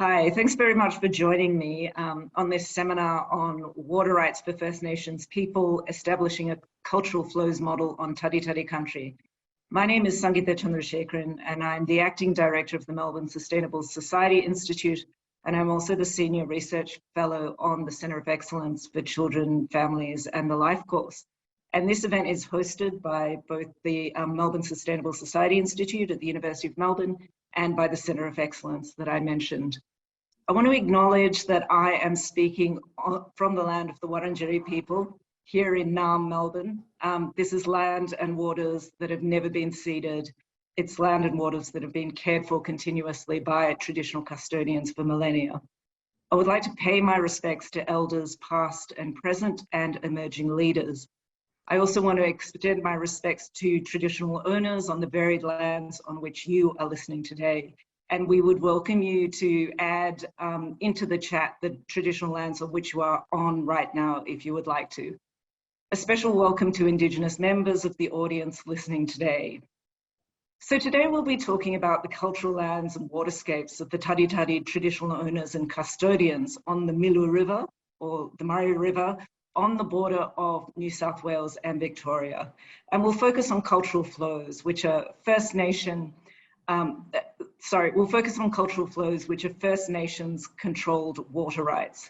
Hi, thanks very much for joining me on this seminar on water rights for First Nations people, establishing a cultural flows model on Tati Tati Country. My name is Sangeetha Chandrashekeran, and I'm the Acting Director of the Melbourne Sustainable Society Institute, and I'm also the Senior Research Fellow on the Centre of Excellence for Children, Families and the Life Course. And this event is hosted by both the Melbourne Sustainable Society Institute at the University of Melbourne and by the Centre of Excellence that I mentioned. I want to acknowledge that I am speaking from the land of the Wurundjeri people here in Naarm, Melbourne. This is land and waters that have never been ceded. It's land and waters that have been cared for continuously by traditional custodians for millennia. I would like to pay my respects to elders past and present and emerging leaders. I also want to extend my respects to traditional owners on the varied lands on which you are listening today. And we would welcome you to add into the chat the traditional lands on which you are on right now, if you would like to. A special welcome to Indigenous members of the audience listening today. So today we'll be talking about the cultural lands and waterscapes of the Tati Tati traditional owners and custodians on the Milu River, or the Murray River, on the border of New South Wales and Victoria. And we'll focus on cultural flows, which are First Nation, we'll focus on cultural flows, which are First Nations controlled water rights.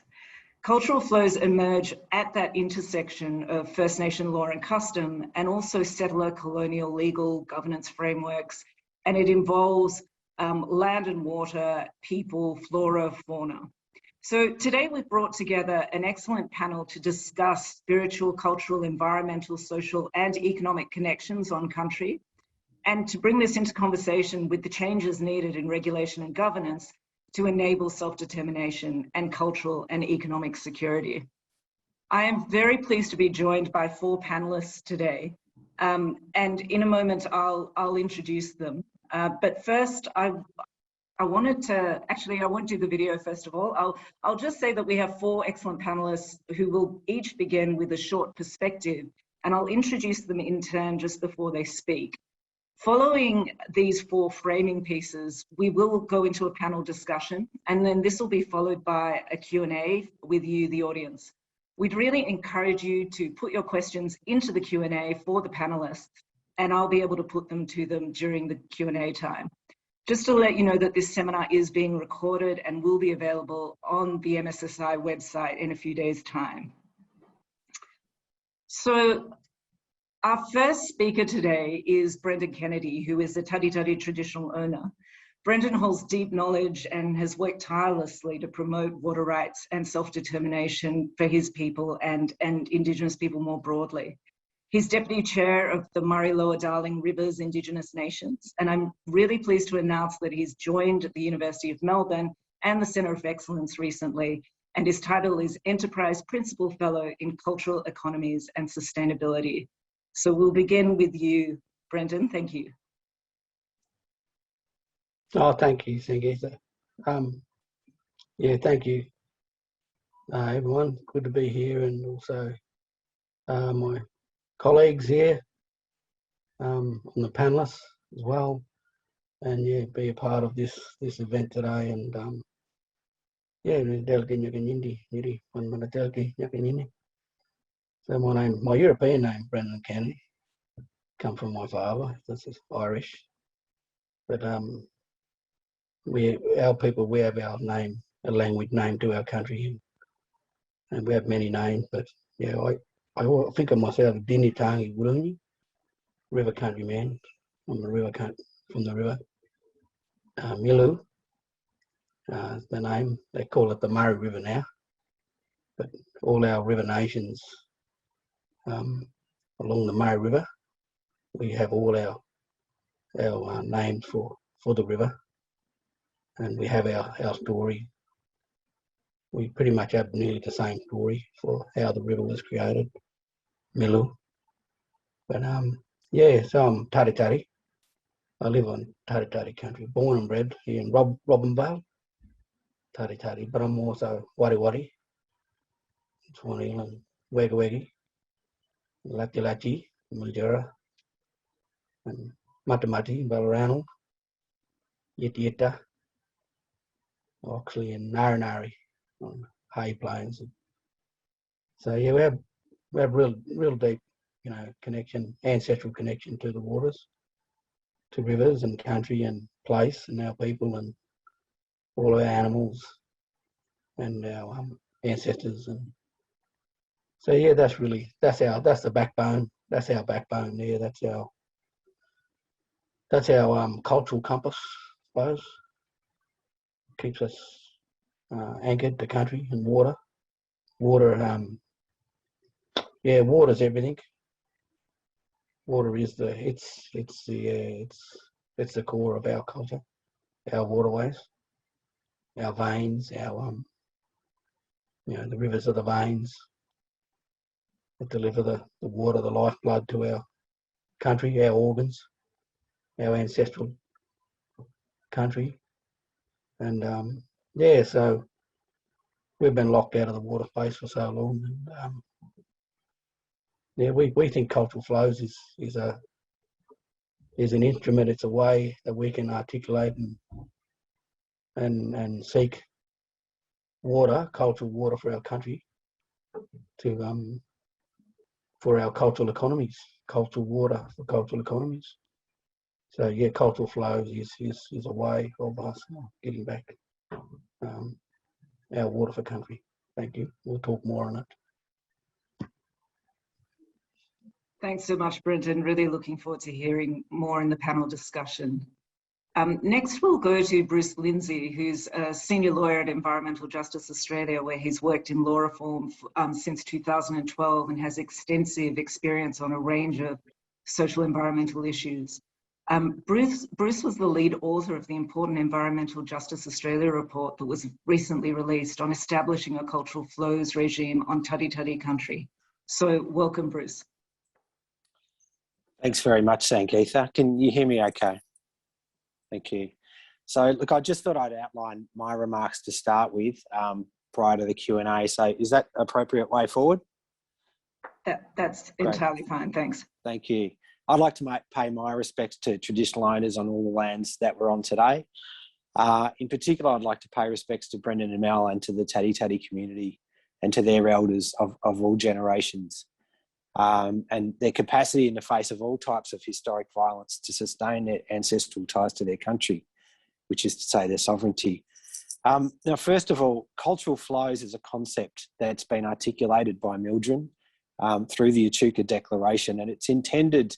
Cultural flows emerge at that intersection of First Nation law and custom, and also settler colonial legal governance frameworks. And it involves land and water, people, flora, fauna. So today we've brought together an excellent panel to discuss spiritual, cultural, environmental, social, and economic connections on country, and to bring this into conversation with the changes needed in regulation and governance to enable self-determination and cultural and economic security. I am very pleased to be joined by 4 panelists today, and in a moment I'll introduce them. But first, I wanted to, actually I won't do the video first of all. I'll just say that we have 4 excellent panelists who will each begin with a short perspective, and I'll introduce them in turn just before they speak. Following these 4 framing pieces, we will go into a panel discussion, and then this will be followed by a Q&A with you, the audience. We'd really encourage you to put your questions into the Q&A for the panelists, and I'll be able to put them to them during the Q&A time. Just to let you know that this seminar is being recorded and will be available on the MSSI website in a few days' time. So, our first speaker today is Brendan Kennedy, who is a Tati Tati traditional owner. Brendan holds deep knowledge and has worked tirelessly to promote water rights and self-determination for his people and Indigenous people more broadly. He's Deputy Chair of the Murray Lower Darling Rivers Indigenous Nations, and I'm really pleased to announce that he's joined the University of Melbourne and the Centre of Excellence recently, and his title is Enterprise Principal Fellow in Cultural Economies and Sustainability. So we'll begin with you, Brendan. Thank you. Oh, thank you, Sangeetha. Yeah, thank you, everyone. Good to be here, and also my colleagues here on the panelists as well, and yeah, be a part of this event today. And yeah, so my European name, Brendan Kennedy, come from my father. This is Irish, but our people, we have our name, a language name to our country, and we have many names. But yeah, I think of myself as Dini Tangi Wurungi, river country man, from the river. Milu, the name, they call it the Murray River now, but all our river nations along the Murray River, we have all our names for the river, and we have our story. We pretty much have nearly the same story for how the river was created, Milu. But yeah, so I'm Tati Tati. I live on Tati Tati Country, born and bred here in Robinvale, Tati Tati, but I'm also Wari Wari, Swan England, Wega Wegi, Lati Lati, Mildura, and Matamati, Balranald, Yeti Yeta, Oxley and Narranari on hay plains. So yeah, we have real deep, connection, ancestral connection to the waters, to rivers and country and place and our people and all of our animals and our ancestors. And so yeah, that's the backbone. That's our backbone there. That's our cultural compass, I suppose. Keeps us anchored to country and water. Water's everything. Water is it's the core of our culture, our waterways, our veins, our the rivers are the veins that deliver the water, the lifeblood to our country, our organs, our ancestral country. And so we've been locked out of the water space for so long. And we think cultural flows is an instrument. It's a way that we can articulate and seek water, cultural water for our country, for our cultural economies, cultural water for cultural economies. So yeah, cultural flows is a way of us getting back our water for country. Thank you. We'll talk more on it. Thanks so much, Brenton. Really looking forward to hearing more in the panel discussion. Next, we'll go to Bruce Lindsay, who's a senior lawyer at Environmental Justice Australia, where he's worked in law reform since 2012 and has extensive experience on a range of social environmental issues. Bruce was the lead author of the important Environmental Justice Australia report that was recently released on establishing a cultural flows regime on Tati Tati Country. So welcome, Bruce. Thanks very much, Sangeetha. Can you hear me okay? Thank you. So look, I just thought I'd outline my remarks to start with prior to the Q&A. So is that an appropriate way forward? That's entirely fine, thanks. Thank you. I'd like to pay my respects to traditional owners on all the lands that we're on today. In particular, I'd like to pay respects to Brendan and Mel and to the Tati Tati community and to their elders of all generations. And their capacity in the face of all types of historic violence to sustain their ancestral ties to their country, which is to say their sovereignty. Now, first of all, cultural flows is a concept that's been articulated by Mildred through the Echuca Declaration, and it's intended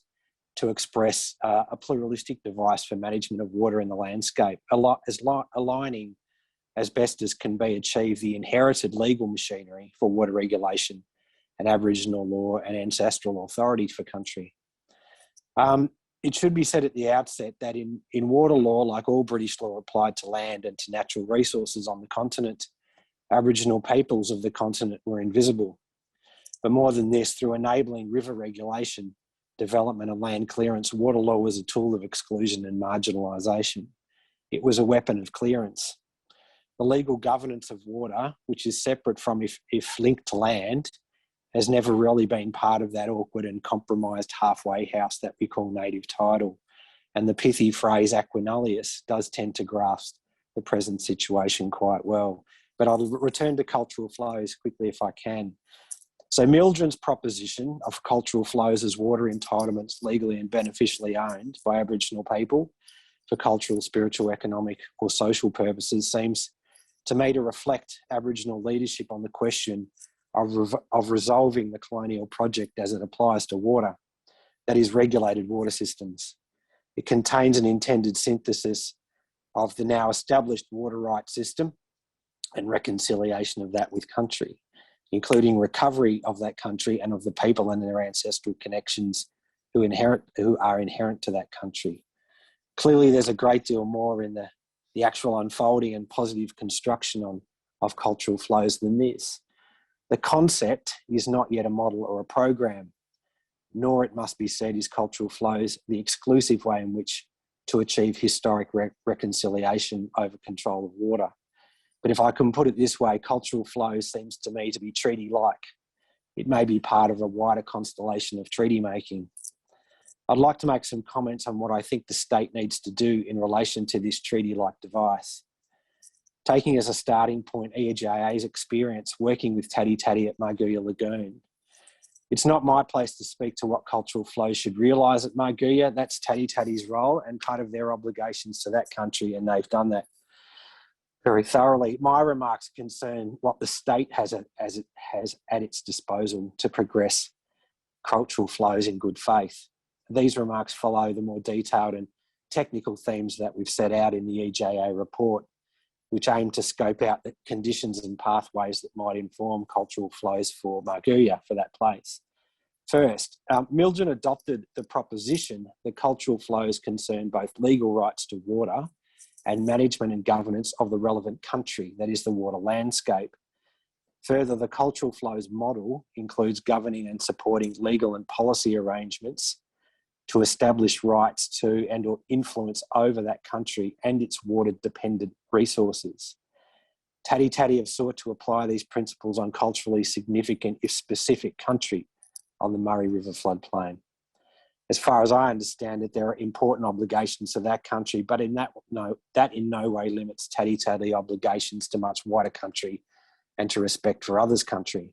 to express a pluralistic device for management of water in the landscape, aligning as best as can be achieved the inherited legal machinery for water regulation and Aboriginal law and ancestral authority for country. It should be said at the outset that in water law, like all British law applied to land and to natural resources on the continent, Aboriginal peoples of the continent were invisible. But more than this, through enabling river regulation, development and land clearance, water law was a tool of exclusion and marginalisation. It was a weapon of clearance. The legal governance of water, which is separate from if linked to land, has never really been part of that awkward and compromised halfway house that we call native title. And the pithy phrase aquanullius does tend to grasp the present situation quite well. But I'll return to cultural flows quickly if I can. So Mildred's proposition of cultural flows as water entitlements legally and beneficially owned by Aboriginal people for cultural, spiritual, economic or social purposes seems to me to reflect Aboriginal leadership on the question of resolving the colonial project as it applies to water, that is regulated water systems. It contains an intended synthesis of the now established water rights system and reconciliation of that with country, including recovery of that country and of the people and their ancestral connections who are inherent to that country. Clearly, there's a great deal more in the actual unfolding and positive construction of cultural flows than this. The concept is not yet a model or a program, nor, it must be said, is cultural flows the exclusive way in which to achieve historic reconciliation over control of water. But if I can put it this way, cultural flows seems to me to be treaty-like. It may be part of a wider constellation of treaty making. I'd like to make some comments on what I think the state needs to do in relation to this treaty-like device. Taking as a starting point EJA's experience working with Tati Tati at Magoya Lagoon. It's not my place to speak to what cultural flows should realise at Margooya. That's Tati Tati's role and part of their obligations to that country, and they've done that very thoroughly. My remarks concern what the state has at its disposal to progress cultural flows in good faith. These remarks follow the more detailed and technical themes that we've set out in the EJA report, which aim to scope out the conditions and pathways that might inform cultural flows for Margooya, for that place. First, Mildred adopted the proposition that cultural flows concern both legal rights to water and management and governance of the relevant country, that is the water landscape. Further, the cultural flows model includes governing and supporting legal and policy arrangements to establish rights to and or influence over that country and its water-dependent resources. Tati Tati have sought to apply these principles on culturally significant, if specific, country on the Murray River floodplain. As far as I understand it, there are important obligations to that country, but that in no way limits Tati Tati obligations to much wider country and to respect for others' country.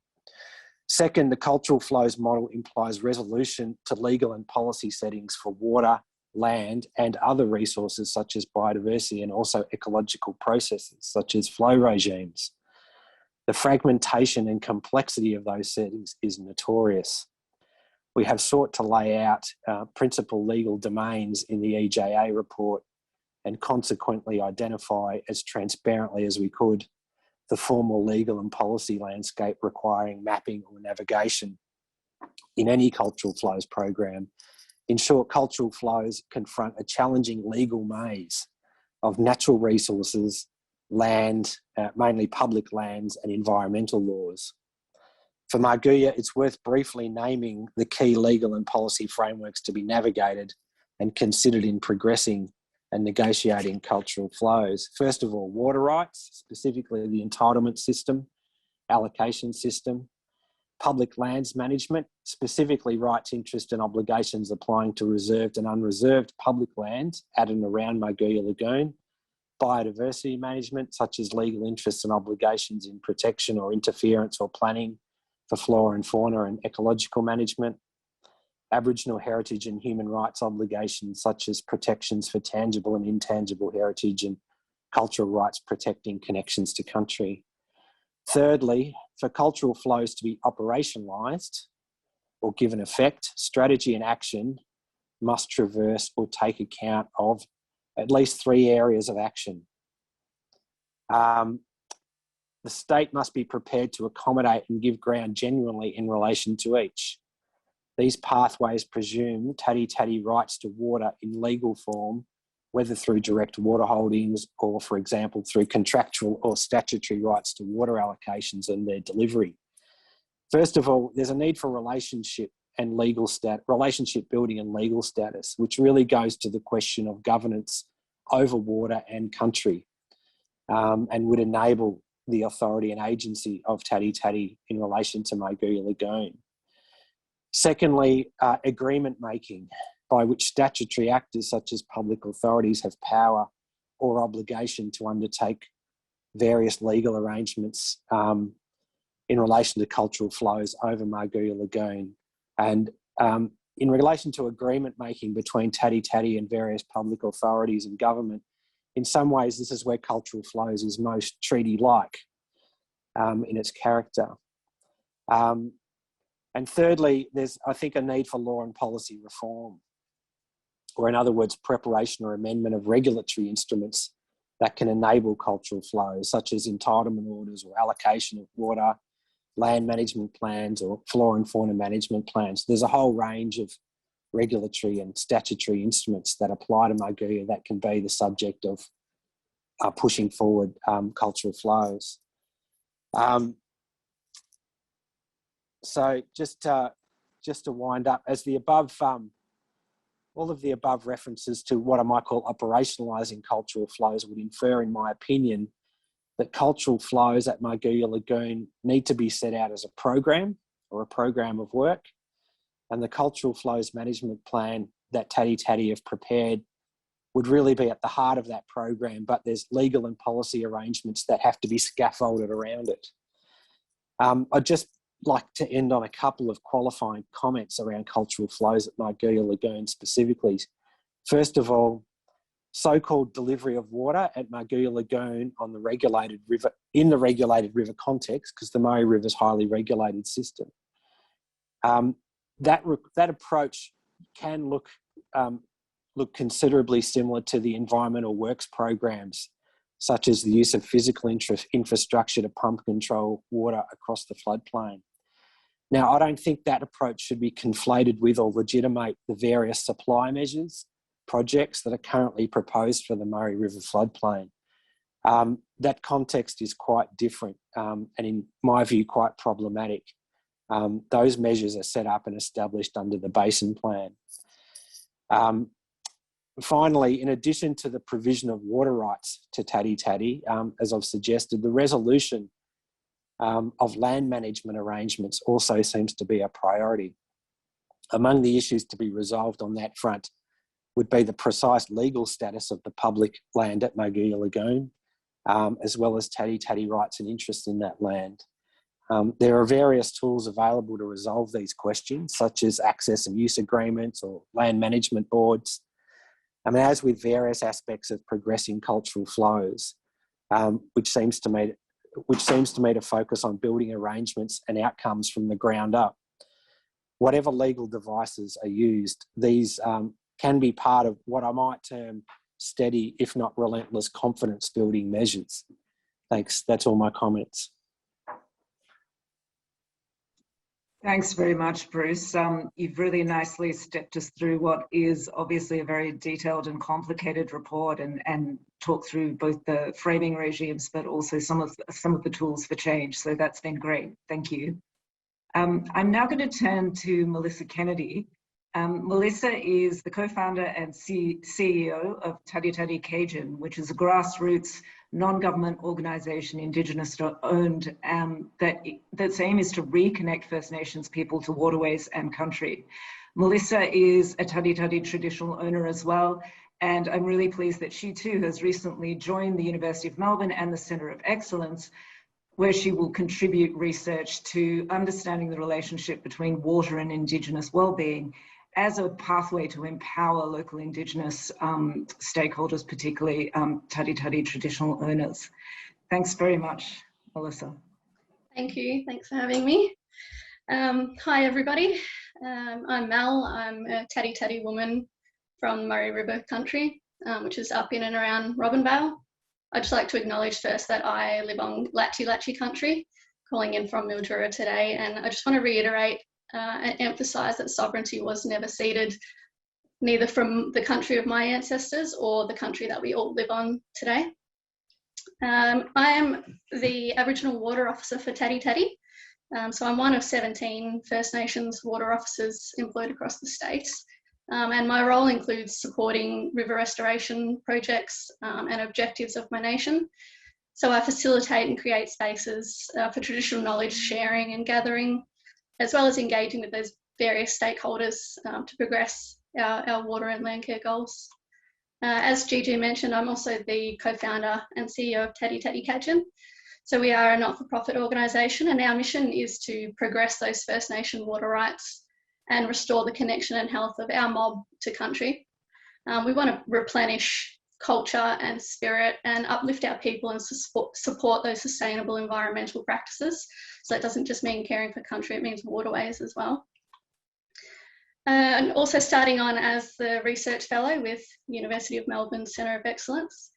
Second, the cultural flows model implies resolution to legal and policy settings for water, land, and other resources such as biodiversity and also ecological processes such as flow regimes. The fragmentation and complexity of those settings is notorious. We have sought to lay out principal legal domains in the EJA report and consequently identify as transparently as we could the formal legal and policy landscape requiring mapping or navigation in any cultural flows program. In short, cultural flows confront a challenging legal maze of natural resources, land, mainly public lands, and environmental laws. For Margooya, it's worth briefly naming the key legal and policy frameworks to be navigated and considered in progressing and negotiating cultural flows. First of all, water rights, specifically the entitlement system, allocation system, public lands management, specifically rights, interest and obligations applying to reserved and unreserved public lands at and around Magoya Lagoon, biodiversity management, such as legal interests and obligations in protection or interference or planning for flora and fauna and ecological management, Aboriginal heritage and human rights obligations such as protections for tangible and intangible heritage and cultural rights protecting connections to country. Thirdly, for cultural flows to be operationalised or given effect, strategy and action must traverse or take account of at least 3 areas of action. The state must be prepared to accommodate and give ground genuinely in relation to each. These pathways presume Tati Tati rights to water in legal form, whether through direct water holdings or, for example, through contractual or statutory rights to water allocations and their delivery. First of all, there's a need for relationship building and legal status, which really goes to the question of governance over water and country, and would enable the authority and agency of Tati Tati in relation to Magoya Lagoon. Secondly, agreement making, by which statutory actors such as public authorities have power or obligation to undertake various legal arrangements in relation to cultural flows over Magoya Lagoon. And in relation to agreement making between Tati Tati and various public authorities and government, in some ways this is where cultural flows is most treaty-like in its character. And thirdly, there's, I think, a need for law and policy reform, or in other words, preparation or amendment of regulatory instruments that can enable cultural flows, such as entitlement orders or allocation of water, land management plans or flora and fauna management plans. There's a whole range of regulatory and statutory instruments that apply to Magoya that can be the subject of pushing forward cultural flows. So just to wind up, as the above, all of the above references to what I might call operationalising cultural flows would infer, in my opinion, that cultural flows at Magoya Lagoon need to be set out as a program or a program of work, and the cultural flows management plan that Tati Tati have prepared would really be at the heart of that program, but there's legal and policy arrangements that have to be scaffolded around it. I'd just like to end on a couple of qualifying comments around cultural flows at Margooya Lagoon specifically. First of all, so-called delivery of water at Margooya Lagoon on the regulated river, in the regulated river context, because the Murray River is a highly regulated system. That approach can look considerably similar to the environmental works programs, such as the use of physical infrastructure to pump control water across the floodplain. Now, I don't think that approach should be conflated with or legitimate the various supply measures, projects that are currently proposed for the Murray River floodplain. That context is quite different and in my view quite problematic. Those measures are set up and established under the Basin Plan. Finally, in addition to the provision of water rights to Tati Tati, as I've suggested, the resolution of land management arrangements also seems to be a priority. Among the issues to be resolved on that front would be the precise legal status of the public land at Magoya Lagoon, as well as Tati Tati rights and interests in that land. There are various tools available to resolve these questions, such as access and use agreements or land management boards. I mean, as with various aspects of progressing cultural flows, which seems to me to focus on building arrangements and outcomes from the ground up. Whatever legal devices are used, these can be part of what I might term steady, if not relentless, confidence building measures. Thanks, that's all my comments. Thanks very much, Bruce. You've really nicely stepped us through what is obviously a very detailed and complicated report and talked through both the framing regimes, but also some of the tools for change. So that's been great. Thank you. I'm now going to turn to Melissa Kennedy. Melissa is the co-founder and CEO of Tati Tati Cajun, which is a grassroots non-government organisation, Indigenous-owned, that's aim is to reconnect First Nations people to waterways and country. Melissa is a Tati Tati traditional owner as well, and I'm really pleased that she too has recently joined the University of Melbourne and the Centre of Excellence, where she will contribute research to understanding the relationship between water and Indigenous wellbeing as a pathway to empower local Indigenous stakeholders, particularly Tati Tati traditional owners. Thanks very much, Melissa. Thank you, thanks for having me. Hi everybody, I'm Mel, I'm a Tati Tati woman from Murray River country, which is up in and around Robinvale. I'd just like to acknowledge first that I live on Latchi country, calling in from Mildura today, and I just want to reiterate and emphasise that sovereignty was never ceded, neither from the country of my ancestors or the country that we all live on today. I am the Aboriginal Water Officer for Tati Tati, so I'm one of 17 First Nations water officers employed across the states, and my role includes supporting river restoration projects and objectives of my nation. So I facilitate and create spaces for traditional knowledge sharing and gathering, as well as engaging with those various stakeholders to progress our water and land care goals. As Gigi mentioned, I'm also the co-founder and CEO of Tati Tati Country. So we are a not-for-profit organisation, and our mission is to progress those First Nation water rights and restore the connection and health of our mob to country. We want to replenish culture and spirit and uplift our people and support those sustainable environmental practices. So that doesn't just mean caring for country, it means waterways as well. And also starting on as the research fellow with University of Melbourne Centre of Excellence.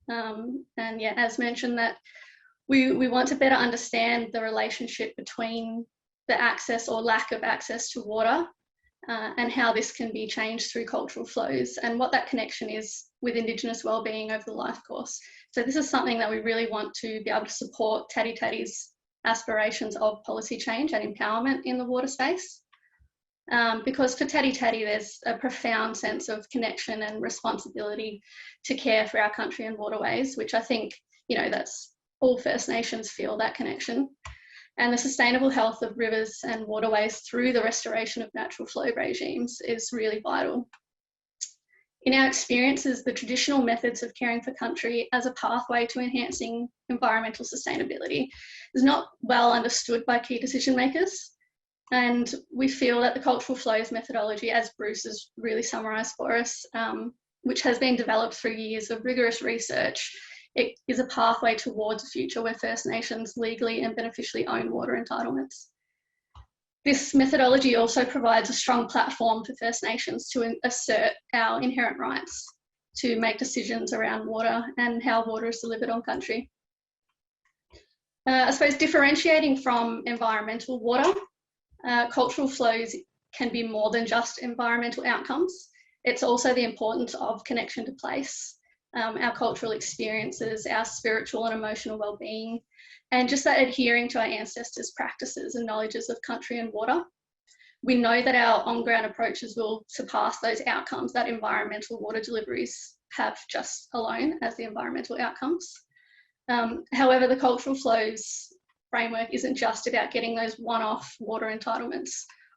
And yeah, as mentioned, that we want to better understand the relationship between the access or lack of access to water and how this can be changed through cultural flows and what that connection is with Indigenous wellbeing over the life course. So this is something that we really want to be able to support Tati Tati's aspirations of policy change and empowerment in the water space. Because for Tati Tati, there's a profound sense of connection and responsibility to care for our country and waterways, which I think, you know, that's all First Nations feel that connection. And the sustainable health of rivers and waterways through the restoration of natural flow regimes is really vital. In our experiences, the traditional methods of caring for country as a pathway to enhancing environmental sustainability is not well understood by key decision makers. And we feel that the cultural flows methodology, as Bruce has really summarised for us, which has been developed through years of rigorous research, it is a pathway towards a future where First Nations legally and beneficially own water entitlements. This methodology also provides a strong platform for First Nations to assert our inherent rights to make decisions around water and how water is delivered on country. I suppose differentiating from environmental water, cultural flows can be more than just environmental outcomes. It's also the importance of connection to place, our cultural experiences, our spiritual and emotional well-being, and just that adhering to our ancestors' practices and knowledges of country and water. We know that our on-ground approaches will surpass those outcomes that environmental water deliveries have just alone as the environmental outcomes. However, the cultural flows framework isn't just about getting those one-off water entitlements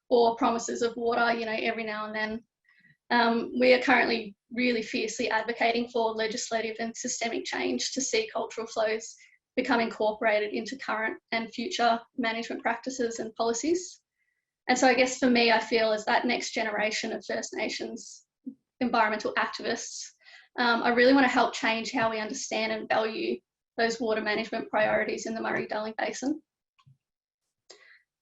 or promises of water, you know, every now and then. We are currently really fiercely advocating for legislative and systemic change to see cultural flows become incorporated into current and future management practices and policies. And so I guess for me, I feel as that next generation of First Nations environmental activists, I really want to help change how we understand and value those water management priorities in the Murray-Darling Basin.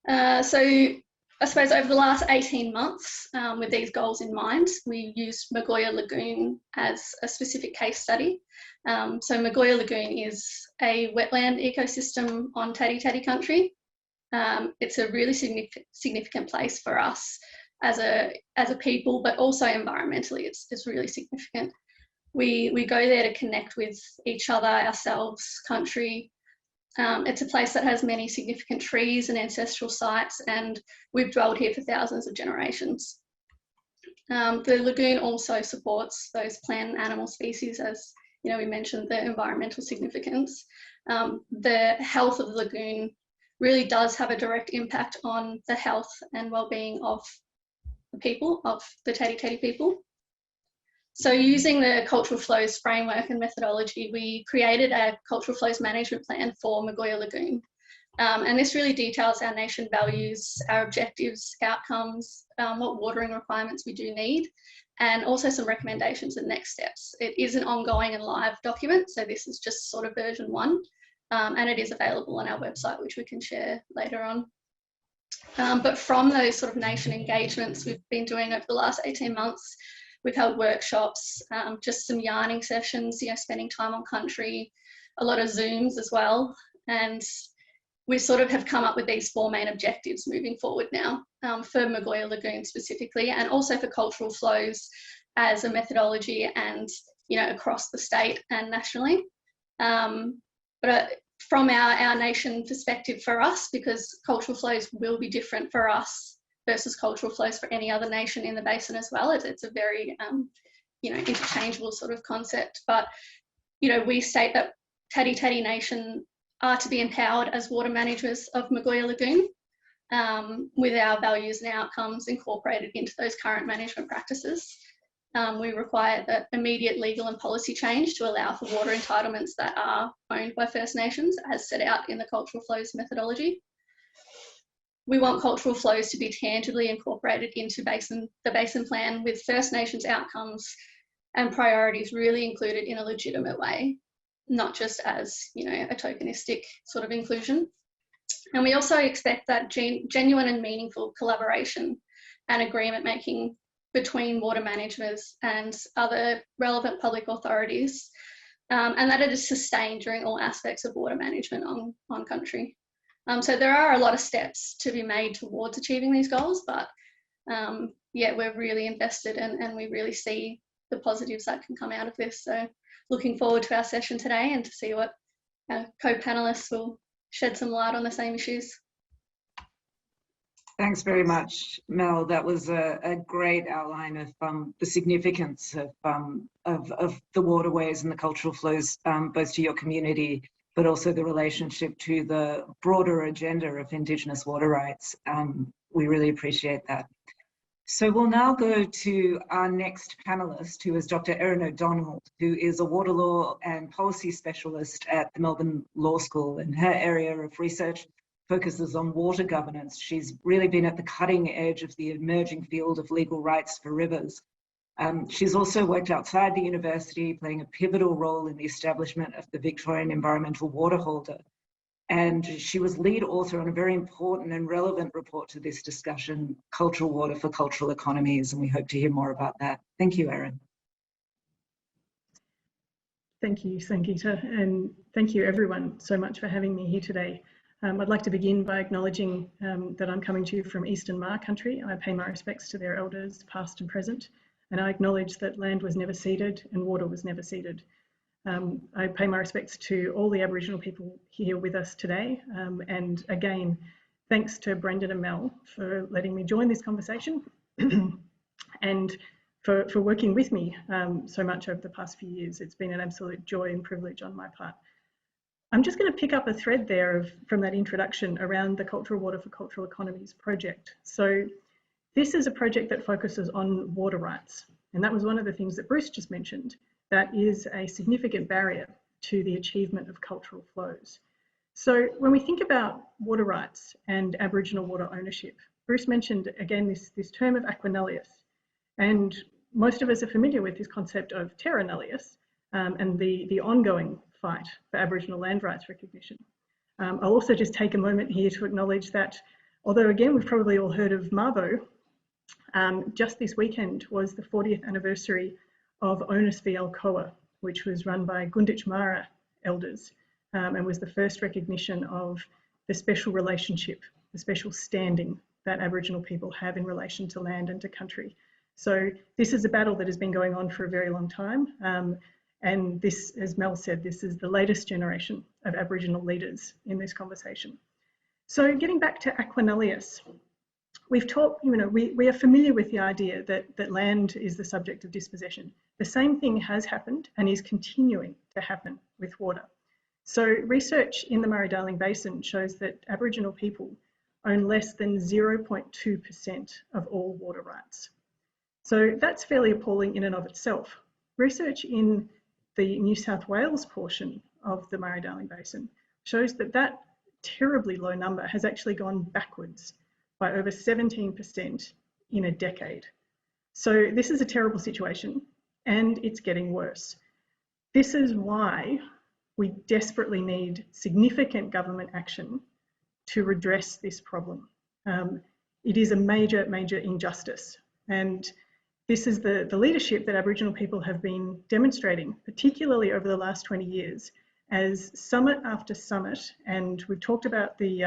So I suppose over the last 18 months, with these goals in mind, we used Magoya Lagoon as a specific case study. So Magoya Lagoon is a wetland ecosystem on Tati Tati Country. It's a really significant place for us as a people, but also environmentally, it's really significant. We go there to connect with each other, ourselves, country. It's a place that has many significant trees and ancestral sites, and we've dwelled here for thousands of generations. The lagoon also supports those plant and animal species, as you know, we mentioned the environmental significance. The health of the lagoon really does have a direct impact on the health and well-being of the people, of the Tati Tati people. So using the cultural flows framework and methodology, we created a cultural flows management plan for Magoya Lagoon. And this really details our nation values, our objectives, outcomes, what watering requirements we do need, and also some recommendations and next steps. It is an ongoing and live document, so this is just sort of version 1, and it is available on our website, which we can share later on. But from those sort of nation engagements we've been doing over the last 18 months, we've held workshops, just some yarning sessions, you know, spending time on country, a lot of Zooms as well. And we sort of have come up with these 4 main objectives moving forward now, for Magoya Lagoon specifically, and also for cultural flows as a methodology and, you know, across the state and nationally. But from our nation perspective for us, because cultural flows will be different for us versus cultural flows for any other nation in the basin as well. It's a very, you know, interchangeable sort of concept. But, you know, we state that Tati Tati Nation are to be empowered as water managers of Magoya Lagoon, with our values and outcomes incorporated into those current management practices. We require that immediate legal and policy change to allow for water entitlements that are owned by First Nations, as set out in the cultural flows methodology. We want cultural flows to be tangibly incorporated into the basin plan, with First Nations outcomes and priorities really included in a legitimate way, not just as, you know, a tokenistic sort of inclusion. And we also expect that genuine and meaningful collaboration and agreement making between water managers and other relevant public authorities, and that it is sustained during all aspects of water management on country. So there are a lot of steps to be made towards achieving these goals, but yeah, we're really invested and we really see the positives that can come out of this. So looking forward to our session today and to see what our co-panelists will shed some light on the same issues. Thanks very much, Mel. That was a great outline of the significance of the waterways and the cultural flows, both to your community, but also the relationship to the broader agenda of Indigenous water rights. We really appreciate that. So we'll now go to our next panelist, who is Dr. Erin O'Donnell, who is a water law and policy specialist at the Melbourne Law School, and her area of research focuses on water governance. She's really been at the cutting edge of the emerging field of legal rights for rivers. She's also worked outside the university, playing a pivotal role in the establishment of the Victorian Environmental Water Holder. And she was lead author on a very important and relevant report to this discussion, Cultural Water for Cultural Economies, and we hope to hear more about that. Thank you, Erin. Thank you, Sangeetha, and thank you everyone so much for having me here today. I'd like to begin by acknowledging that I'm coming to you from Eastern Maar country. I pay my respects to their elders, past and present, and I acknowledge that land was never ceded and water was never ceded. I pay my respects to all the Aboriginal people here with us today. And again, thanks to Brendan and Mel for letting me join this conversation and for working with me so much over the past few years. It's been an absolute joy and privilege on my part. I'm just going to pick up a thread there from that introduction around the Cultural Water for Cultural Economies project. So this is a project that focuses on water rights. And that was one of the things that Bruce just mentioned. That is a significant barrier to the achievement of cultural flows. So when we think about water rights and Aboriginal water ownership, Bruce mentioned again this term of aqua nullius, and most of us are familiar with this concept of terra nullius and the ongoing fight for Aboriginal land rights recognition. I'll also just take a moment here to acknowledge that, although again we've probably all heard of Mabo, just this weekend was the 40th anniversary of Onus v Alcoa, which was run by Gunditj Mara elders and was the first recognition of the special relationship, the special standing that Aboriginal people have in relation to land and to country. So this is a battle that has been going on for a very long time. And this, as Mel said, this is the latest generation of Aboriginal leaders in this conversation. So getting back to aqua nullius, we've talked, we are familiar with the idea that land is the subject of dispossession. The same thing has happened and is continuing to happen with water. So research in the Murray-Darling Basin shows that Aboriginal people own less than 0.2% of all water rights. So that's fairly appalling in and of itself. Research in the New South Wales portion of the Murray-Darling Basin shows that terribly low number has actually gone backwards by over 17% in a decade. So this is a terrible situation and it's getting worse. This is why we desperately need significant government action to redress this problem. It is a major, major injustice. And this is the leadership that Aboriginal people have been demonstrating, particularly over the last 20 years, as summit after summit. And we've talked about the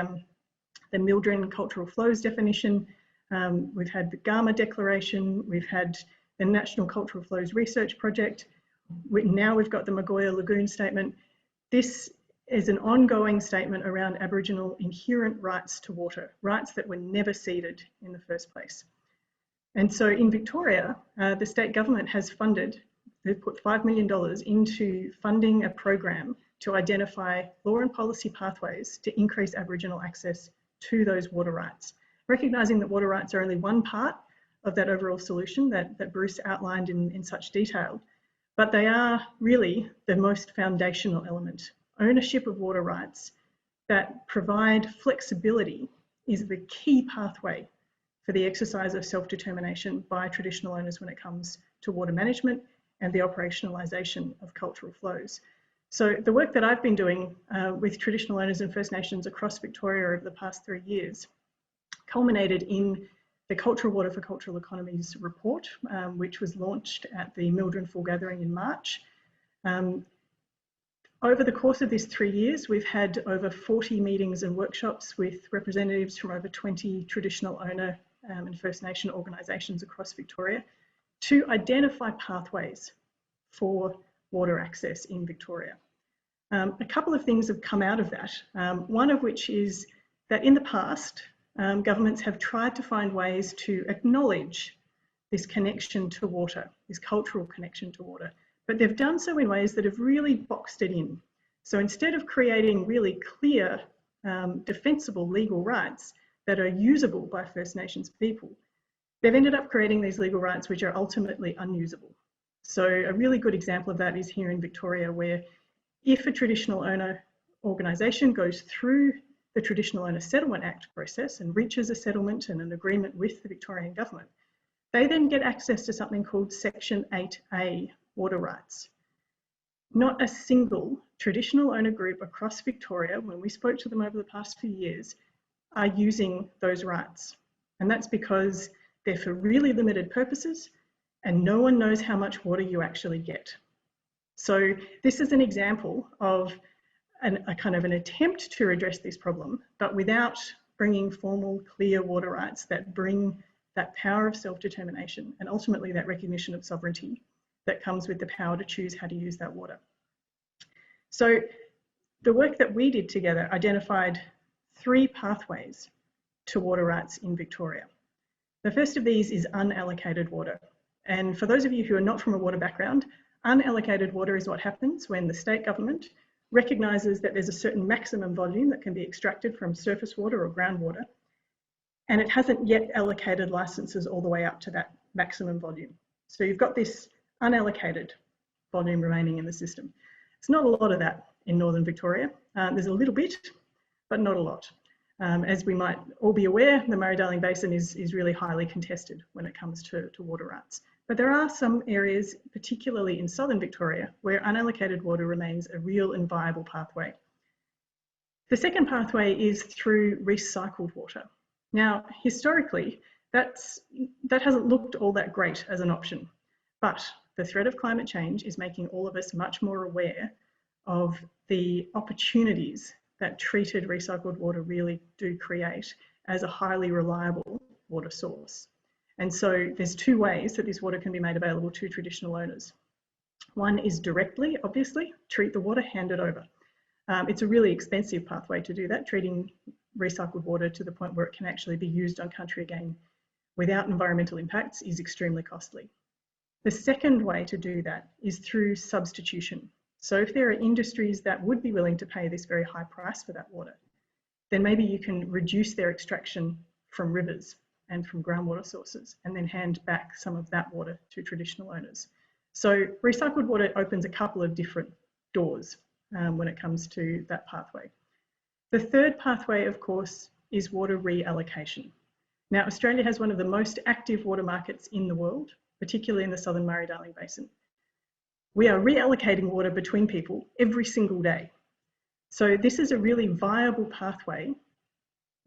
Mildren Cultural Flows definition. We've had the Garma Declaration. We've had the National Cultural Flows Research Project. Now we've got the Magoya Lagoon statement. This is an ongoing statement around Aboriginal inherent rights to water, rights that were never ceded in the first place. And so in Victoria, the state government has funded, they've put $5 million into funding a program to identify law and policy pathways to increase Aboriginal access to those water rights, recognising that water rights are only one part of that overall solution that Bruce outlined in such detail, but they are really the most foundational element. Ownership of water rights that provide flexibility is the key pathway for the exercise of self-determination by traditional owners when it comes to water management and the operationalisation of cultural flows. So the work that I've been doing with traditional owners and First Nations across Victoria over the past 3 years culminated in the Cultural Water for Cultural Economies report, which was launched at the Mildren Full Gathering in March. Over the course of these 3 years, we've had over 40 meetings and workshops with representatives from over 20 traditional owner and First Nation organisations across Victoria to identify pathways for water access in Victoria. A couple of things have come out of that, one of which is that in the past, governments have tried to find ways to acknowledge this connection to water, this cultural connection to water, but they've done so in ways that have really boxed it in. So instead of creating really clear, defensible legal rights that are usable by First Nations people, they've ended up creating these legal rights which are ultimately unusable. So a really good example of that is here in Victoria, where if a traditional owner organisation goes through the Traditional Owner Settlement Act process and reaches a settlement and an agreement with the Victorian government, they then get access to something called Section 8A water rights. Not a single traditional owner group across Victoria, when we spoke to them over the past few years, are using those rights. And that's because they're for really limited purposes and no one knows how much water you actually get. So this is an example of a kind of an attempt to address this problem, but without bringing formal, clear water rights that bring that power of self-determination and ultimately that recognition of sovereignty that comes with the power to choose how to use that water. So the work that we did together identified 3 pathways to water rights in Victoria. The first of these is unallocated water. And for those of you who are not from a water background, unallocated water is what happens when the state government recognises that there's a certain maximum volume that can be extracted from surface water or groundwater, and it hasn't yet allocated licences all the way up to that maximum volume. So you've got this unallocated volume remaining in the system. It's not a lot of that in northern Victoria. There's a little bit, but not a lot. As we might all be aware, the Murray-Darling Basin is really highly contested when it comes to water rights. But there are some areas, particularly in southern Victoria, where unallocated water remains a real and viable pathway. The second pathway is through recycled water. Now, historically, that hasn't looked all that great as an option, but the threat of climate change is making all of us much more aware of the opportunities that treated recycled water really do create as a highly reliable water source. And so there's 2 ways that this water can be made available to traditional owners. One is directly, obviously, treat the water, hand it over. It's a really expensive pathway to do that. Treating recycled water to the point where it can actually be used on country again without environmental impacts is extremely costly. The second way to do that is through substitution. So if there are industries that would be willing to pay this very high price for that water, then maybe you can reduce their extraction from rivers and from groundwater sources and then hand back some of that water to traditional owners. So recycled water opens a couple of different doors when it comes to that pathway. The third pathway, of course, is water reallocation. Now, Australia has one of the most active water markets in the world, particularly in the southern Murray-Darling Basin. We are reallocating water between people every single day. So this is a really viable pathway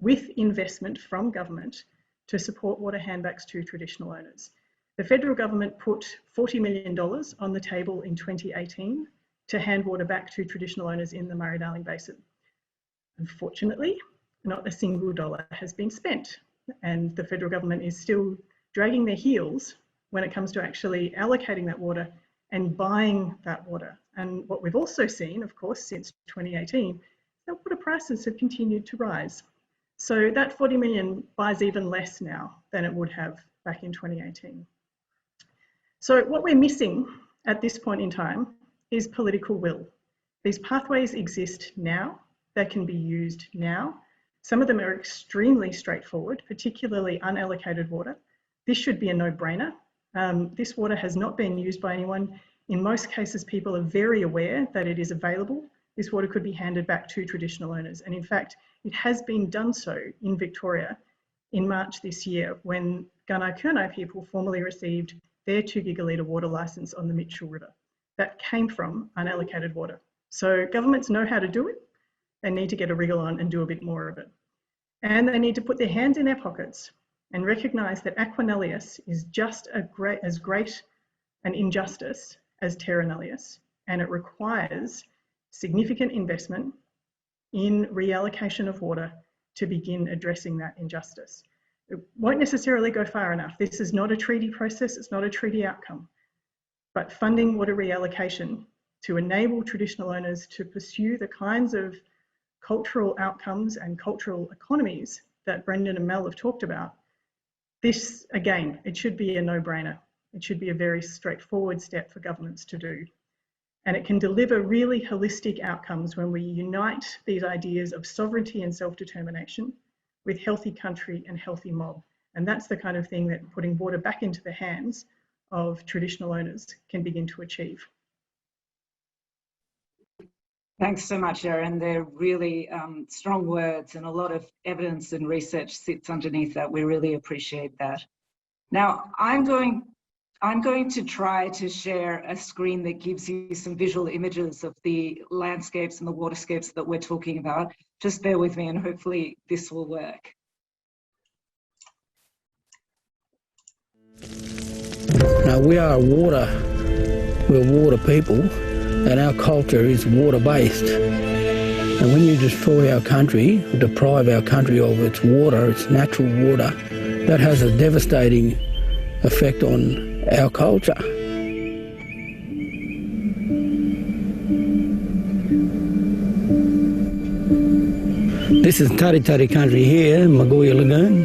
with investment from government to support water handbacks to traditional owners. The federal government put $40 million on the table in 2018 to hand water back to traditional owners in the Murray-Darling Basin. Unfortunately, not a single dollar has been spent, and the federal government is still dragging their heels when it comes to actually allocating that water and buying that water. And what we've also seen, of course, since 2018, that water prices have continued to rise. So that 40 million buys even less now than it would have back in 2018. So what we're missing at this point in time is political will. These pathways exist now, they can be used now. Some of them are extremely straightforward, particularly unallocated water. This should be a no-brainer. This water has not been used by anyone. In most cases, people are very aware that it is available. This water could be handed back to traditional owners. And in fact, it has been done so in Victoria in March this year when Gunai Kurnai people formally received their 2 gigalitre water licence on the Mitchell River. That came from unallocated water. So governments know how to do it. They need to get a wriggle on and do a bit more of it. And they need to put their hands in their pockets and recognise that aqua nullius is just as great an injustice as terra nullius, and it requires significant investment in reallocation of water to begin addressing that injustice. It won't necessarily go far enough. This is not a treaty process, it's not a treaty outcome, but funding water reallocation to enable traditional owners to pursue the kinds of cultural outcomes and cultural economies that Brendan and Mel have talked about. This, again, it should be a no-brainer. It should be a very straightforward step for governments to do. And it can deliver really holistic outcomes when we unite these ideas of sovereignty and self-determination with healthy country and healthy mob. And that's the kind of thing that putting water back into the hands of traditional owners can begin to achieve. Thanks so much, Erin. They're really strong words, and a lot of evidence and research sits underneath that. We really appreciate that. Now, I'm going to try to share a screen that gives you some visual images of the landscapes and the waterscapes that we're talking about. Just bear with me and hopefully this will work. Now we're water people, and our culture is water-based. And when you destroy our country, deprive our country of its water, its natural water, that has a devastating effect on our culture. This is Tati Tati Country here, Magoya Lagoon,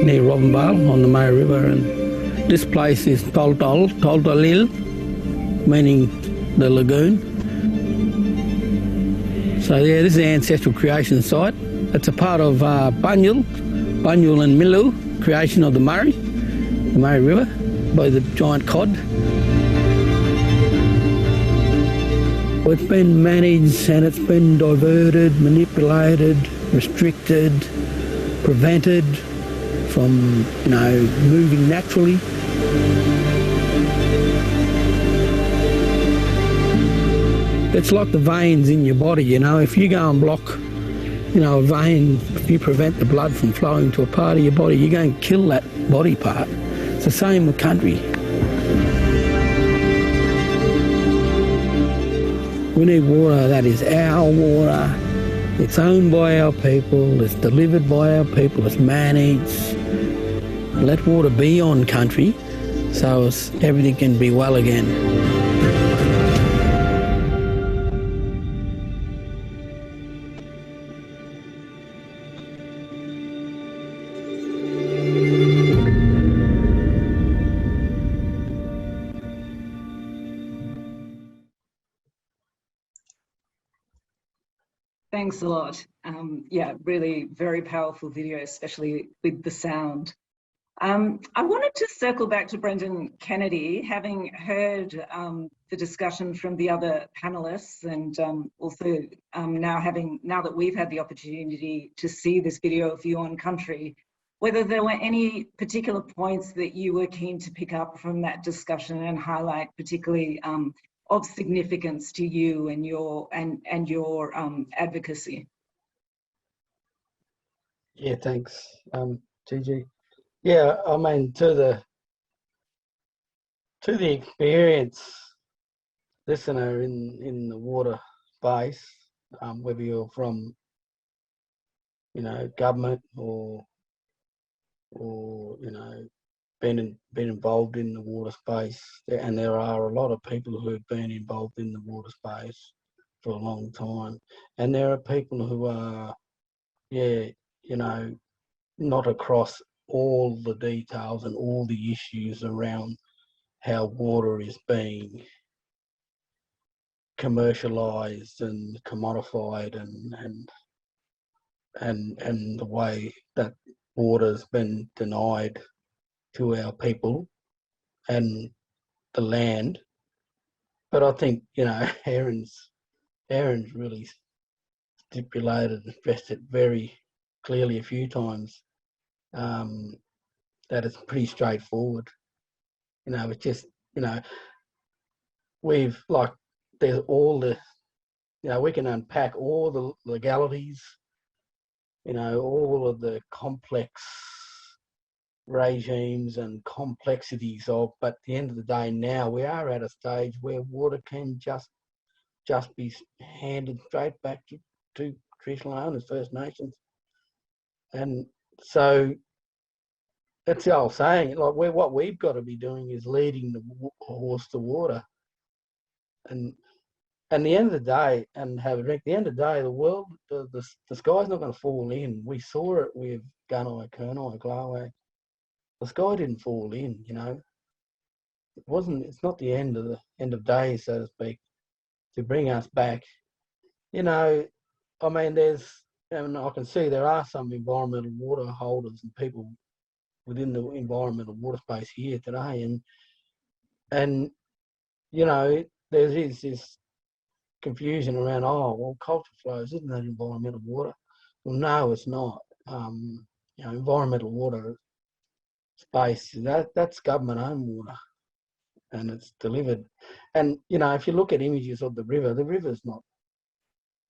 near Robinvale on the Magoya River, and this place is Toltolil, meaning the lagoon. So yeah, this is the ancestral creation site. It's a part of Bunyul and Milu, creation of the Murray River by the giant cod. It's been managed and it's been diverted, manipulated, restricted, prevented from, moving naturally. It's like the veins in your body, if you go and block, a vein, if you prevent the blood from flowing to a part of your body, you're going to kill that body part. It's the same with country. We need water that is our water. It's owned by our people, it's delivered by our people, it's managed. Let water be on country so everything can be well again. Thanks a lot. Yeah, really very powerful video, especially with the sound. I wanted to circle back to Brendan Kennedy, having heard the discussion from the other panelists, and also now that we've had the opportunity to see this video of you on country, whether there were any particular points that you were keen to pick up from that discussion and highlight, particularly of significance to you and your advocacy. Yeah, thanks, Gigi. Yeah, I mean, to the experienced listener in the water space, whether you're from government or been involved in the water space, and there are a lot of people who have been involved in the water space for a long time, and there are people who are not across all the details and all the issues around how water is being commercialized and commodified and the way that water's been denied to our people and the land. But I think, Erin's really stipulated and stressed it very clearly a few times, that it's pretty straightforward. It's just, there's all the, we can unpack all the legalities, all of the complex regimes and complexities of, but at the end of the day now we are at a stage where water can just be handed straight back to traditional owners, First Nations. And so that's the old saying, what we've got to be doing is leading the horse to water. And at the end of the day, and have a drink, at the end of the day, the world, the sky's not going to fall in. We saw it with Gunai, Kurnai, Gloway. The sky didn't fall in, it's not the end of days, so to speak, to bring us back. I mean, I can see there are some environmental water holders and people within the environmental water space here today, and you know, there is this confusion around, oh well, culture flows, isn't that environmental water? Well, no, it's not. You know, environmental water space, that's government owned water, and it's delivered. And you know, if you look at images of the river's not.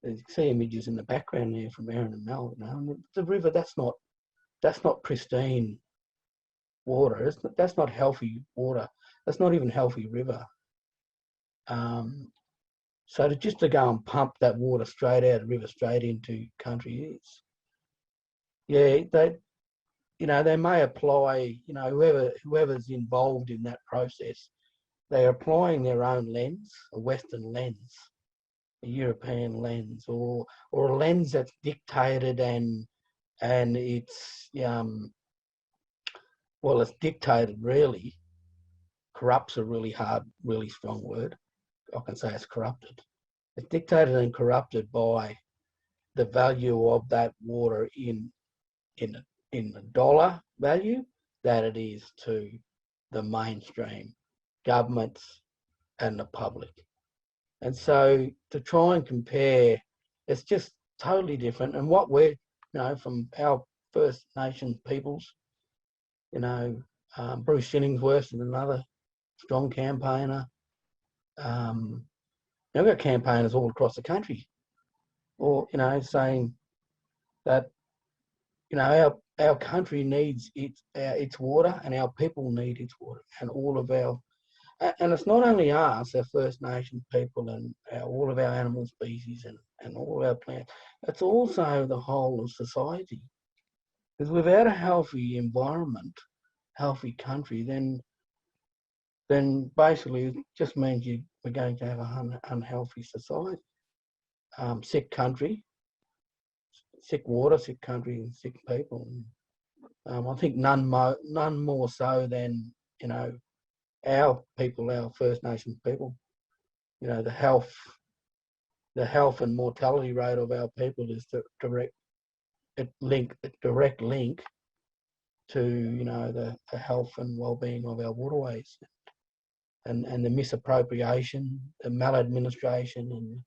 You see images in the background there from Erin and Mel. You know, and the river, that's not pristine water. That's not healthy water. That's not even healthy river. So to go and pump that water straight out of the river, straight into country is, yeah, they may apply, you know, whoever's involved in that process, they're applying their own lens, a Western lens, a European lens, or a lens that's dictated and it's it's dictated really. Corrupt's a really hard, really strong word. I can say it's corrupted. It's dictated and corrupted by the value of that water in the dollar value that it is to the mainstream governments and the public. And so to try and compare, it's just totally different. And what we're, you know, from our First Nations peoples, you know, Bruce Shillingsworth is another strong campaigner. We've got campaigners all across the country, or, you know, saying that, you know, our country needs its water, and our people need its water, and all of our, and it's not only us, our First Nations people, and all of our animal species, and all of our plants. It's also the whole of society. Because without a healthy environment, healthy country, then basically it just means we're going to have an unhealthy society. Sick country, sick water, sick country, and sick people. I think none more so than, you know, our people, our First Nations people. You know, the health and mortality rate of our people is the direct link to, you know, the health and well-being of our waterways, and the misappropriation, the maladministration,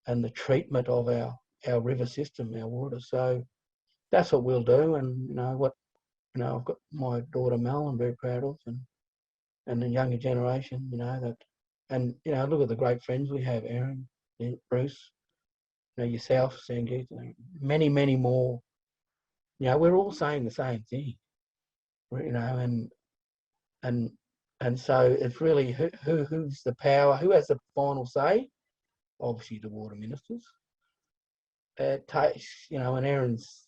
and the treatment of our river system, our water. So that's what we'll do. And I've got my daughter Mel, I'm very proud of, and the younger generation, you know, that, and, you know, look at the great friends we have, Erin, Bruce, you know, yourself, Sangeetha, many, many more. You know, we're all saying the same thing, you know, and so it's really who's the power, who has the final say? Obviously the water ministers. You know, and Erin's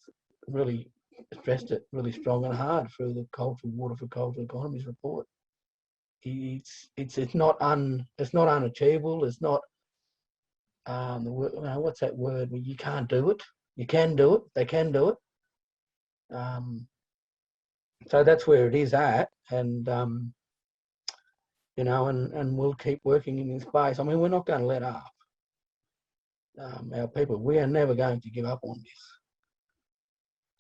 really stressed it really strong and hard through the Water for Cultural Economies report. It's not unachievable. It's not what's that word? You can't do it. You can do it. They can do it. So that's where it is at, and you know, and we'll keep working in this space. I mean, we're not going to let up. Our people, we are never going to give up on this.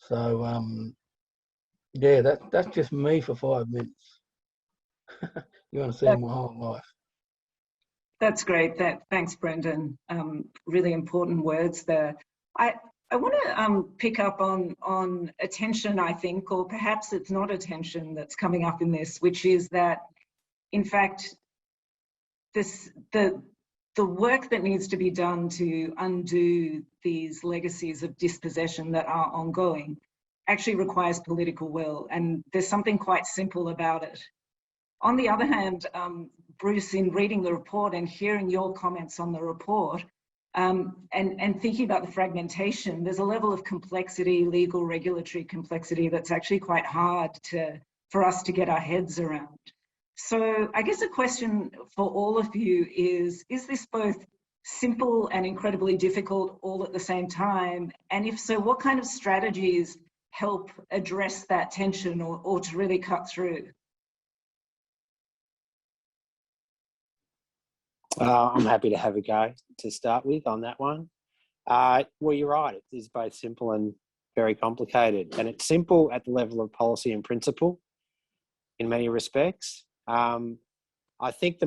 So yeah, that's just me for 5 minutes. You want to see my whole life. That's great. Thanks, Brendan. Really important words there. I want to pick up on attention, I think, or perhaps it's not attention that's coming up in this, which is that, in fact, the work that needs to be done to undo these legacies of dispossession that are ongoing actually requires political will, and there's something quite simple about it. On the other hand, Bruce, in reading the report and hearing your comments on the report, and thinking about the fragmentation, there's a level of complexity, legal, regulatory complexity, that's actually quite hard for us to get our heads around. So I guess a question for all of you is this both simple and incredibly difficult all at the same time? And if so, what kind of strategies help address that tension or to really cut through? I'm happy to have a go to start with on that one. Well, you're right. It is both simple very complicated. And it's simple at the level of policy and principle in many respects. I think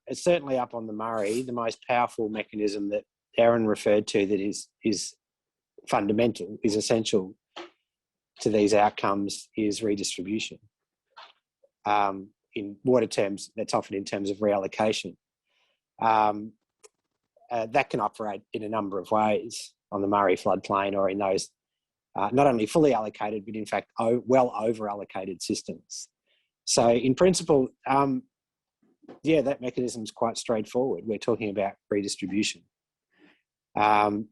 it's certainly up on the Murray, the most powerful mechanism that Erin referred to that is fundamental, is essential to these outcomes is redistribution. In water terms, that's often in terms of reallocation. That can operate in a number of ways on the Murray floodplain or in those not only fully allocated, but in fact, well over allocated systems. So in principle, that mechanism is quite straightforward. We're talking about redistribution. We're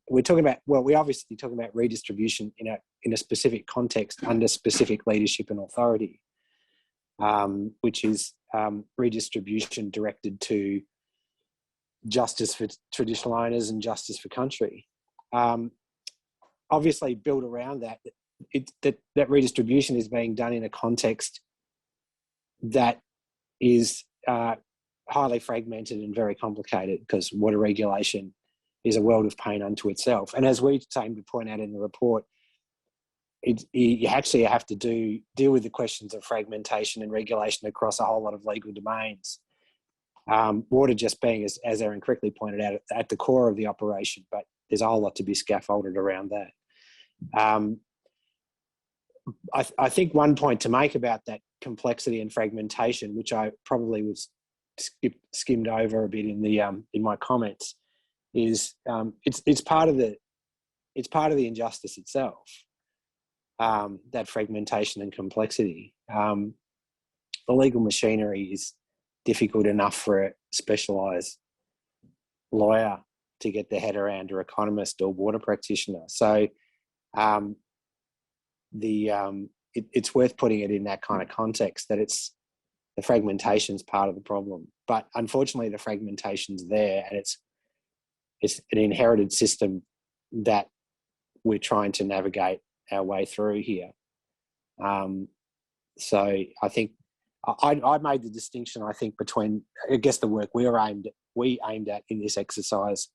obviously talking about redistribution in a specific context under specific leadership and authority, which is redistribution directed to justice for traditional owners and justice for country. Obviously, built around that, that redistribution is being done in a context that is highly fragmented and very complicated, because water regulation is a world of pain unto itself. And as we seem to point out in the report, you actually have to deal with the questions of fragmentation and regulation across a whole lot of legal domains. Water just being, as Erin correctly pointed out, at the core of the operation, but there's a whole lot to be scaffolded around that. I think one point to make about that complexity and fragmentation, which I probably was skimmed over a bit in my comments, is it's part of the injustice itself. That fragmentation and complexity. The legal machinery is difficult enough for a specialised lawyer to get their head around, or economist or water practitioner. So it's worth putting it in that kind of context, that the fragmentation's part of the problem. But unfortunately, the fragmentation's there, and it's an inherited system that we're trying to navigate our way through here. So I think I made the distinction, I think, between, I guess, the work we aimed at in this exercise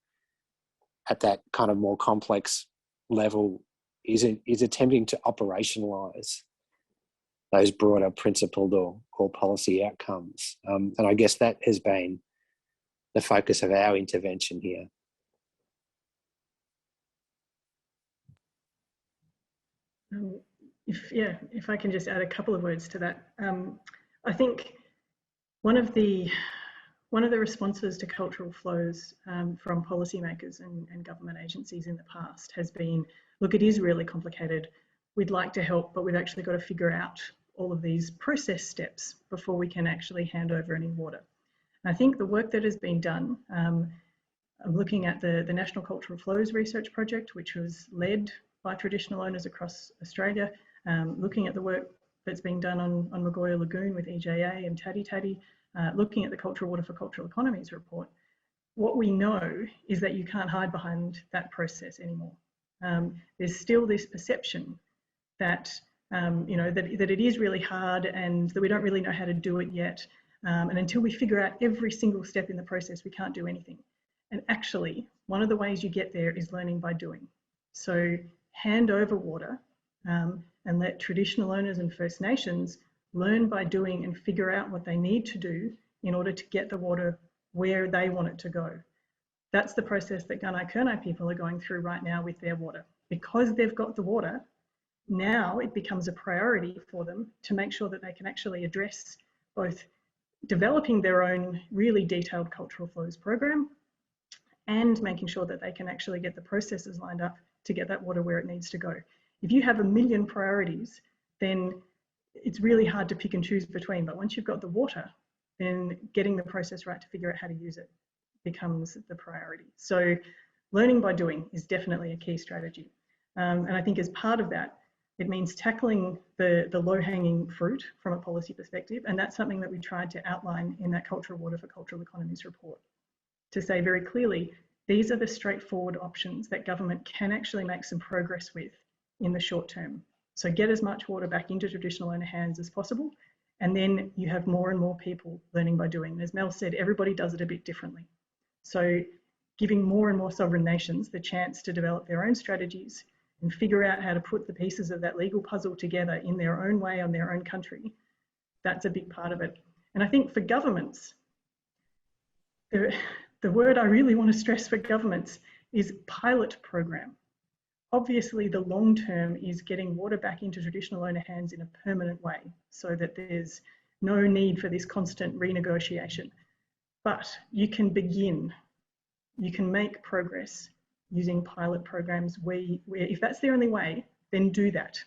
at that kind of more complex level is attempting to operationalise those broader principled or policy outcomes. And I guess that has been the focus of our intervention here. If I can just add a couple of words to that. I think one of the responses to cultural flows from policymakers and government agencies in the past has been, look, it is really complicated. We'd like to help, but we've actually got to figure out all of these process steps before we can actually hand over any water. And I think the work that has been done, I'm looking at the National Cultural Flows Research Project, which was led by traditional owners across Australia, looking at the work that's being done on Magoya Lagoon with EJA and Tati Tati, looking at the Cultural Water for Cultural Economies report. What we know is that you can't hide behind that process anymore. There's still this perception that that it is really hard and that we don't really know how to do it yet. And until we figure out every single step in the process, we can't do anything. And actually, one of the ways you get there is learning by doing. So hand over water and let traditional owners and First Nations learn by doing and figure out what they need to do in order to get the water where they want it to go. That's the process that Gunai Kurnai people are going through right now with their water. Because they've got the water, now it becomes a priority for them to make sure that they can actually address both developing their own really detailed cultural flows program and making sure that they can actually get the processes lined up to get that water where it needs to go. If you have a million priorities, then it's really hard to pick and choose between. But once you've got the water, then getting the process right to figure out how to use it becomes the priority. So learning by doing is definitely a key strategy. And I think as part of that, it means tackling the low-hanging fruit from a policy perspective. And that's something that we tried to outline in that Cultural Water for Cultural Economies report, to say very clearly, these are the straightforward options that government can actually make some progress with in the short term. So get as much water back into traditional owner hands as possible. And then you have more and more people learning by doing. And as Mel said, everybody does it a bit differently. So giving more and more sovereign nations the chance to develop their own strategies, and figure out how to put the pieces of that legal puzzle together in their own way on their own country, that's a big part of it. And I think for governments, the word I really want to stress for governments is pilot program. Obviously, the long term is getting water back into traditional owner hands in a permanent way so that there's no need for this constant renegotiation. But you can begin, you can make progress using pilot programs where if that's the only way, then do that.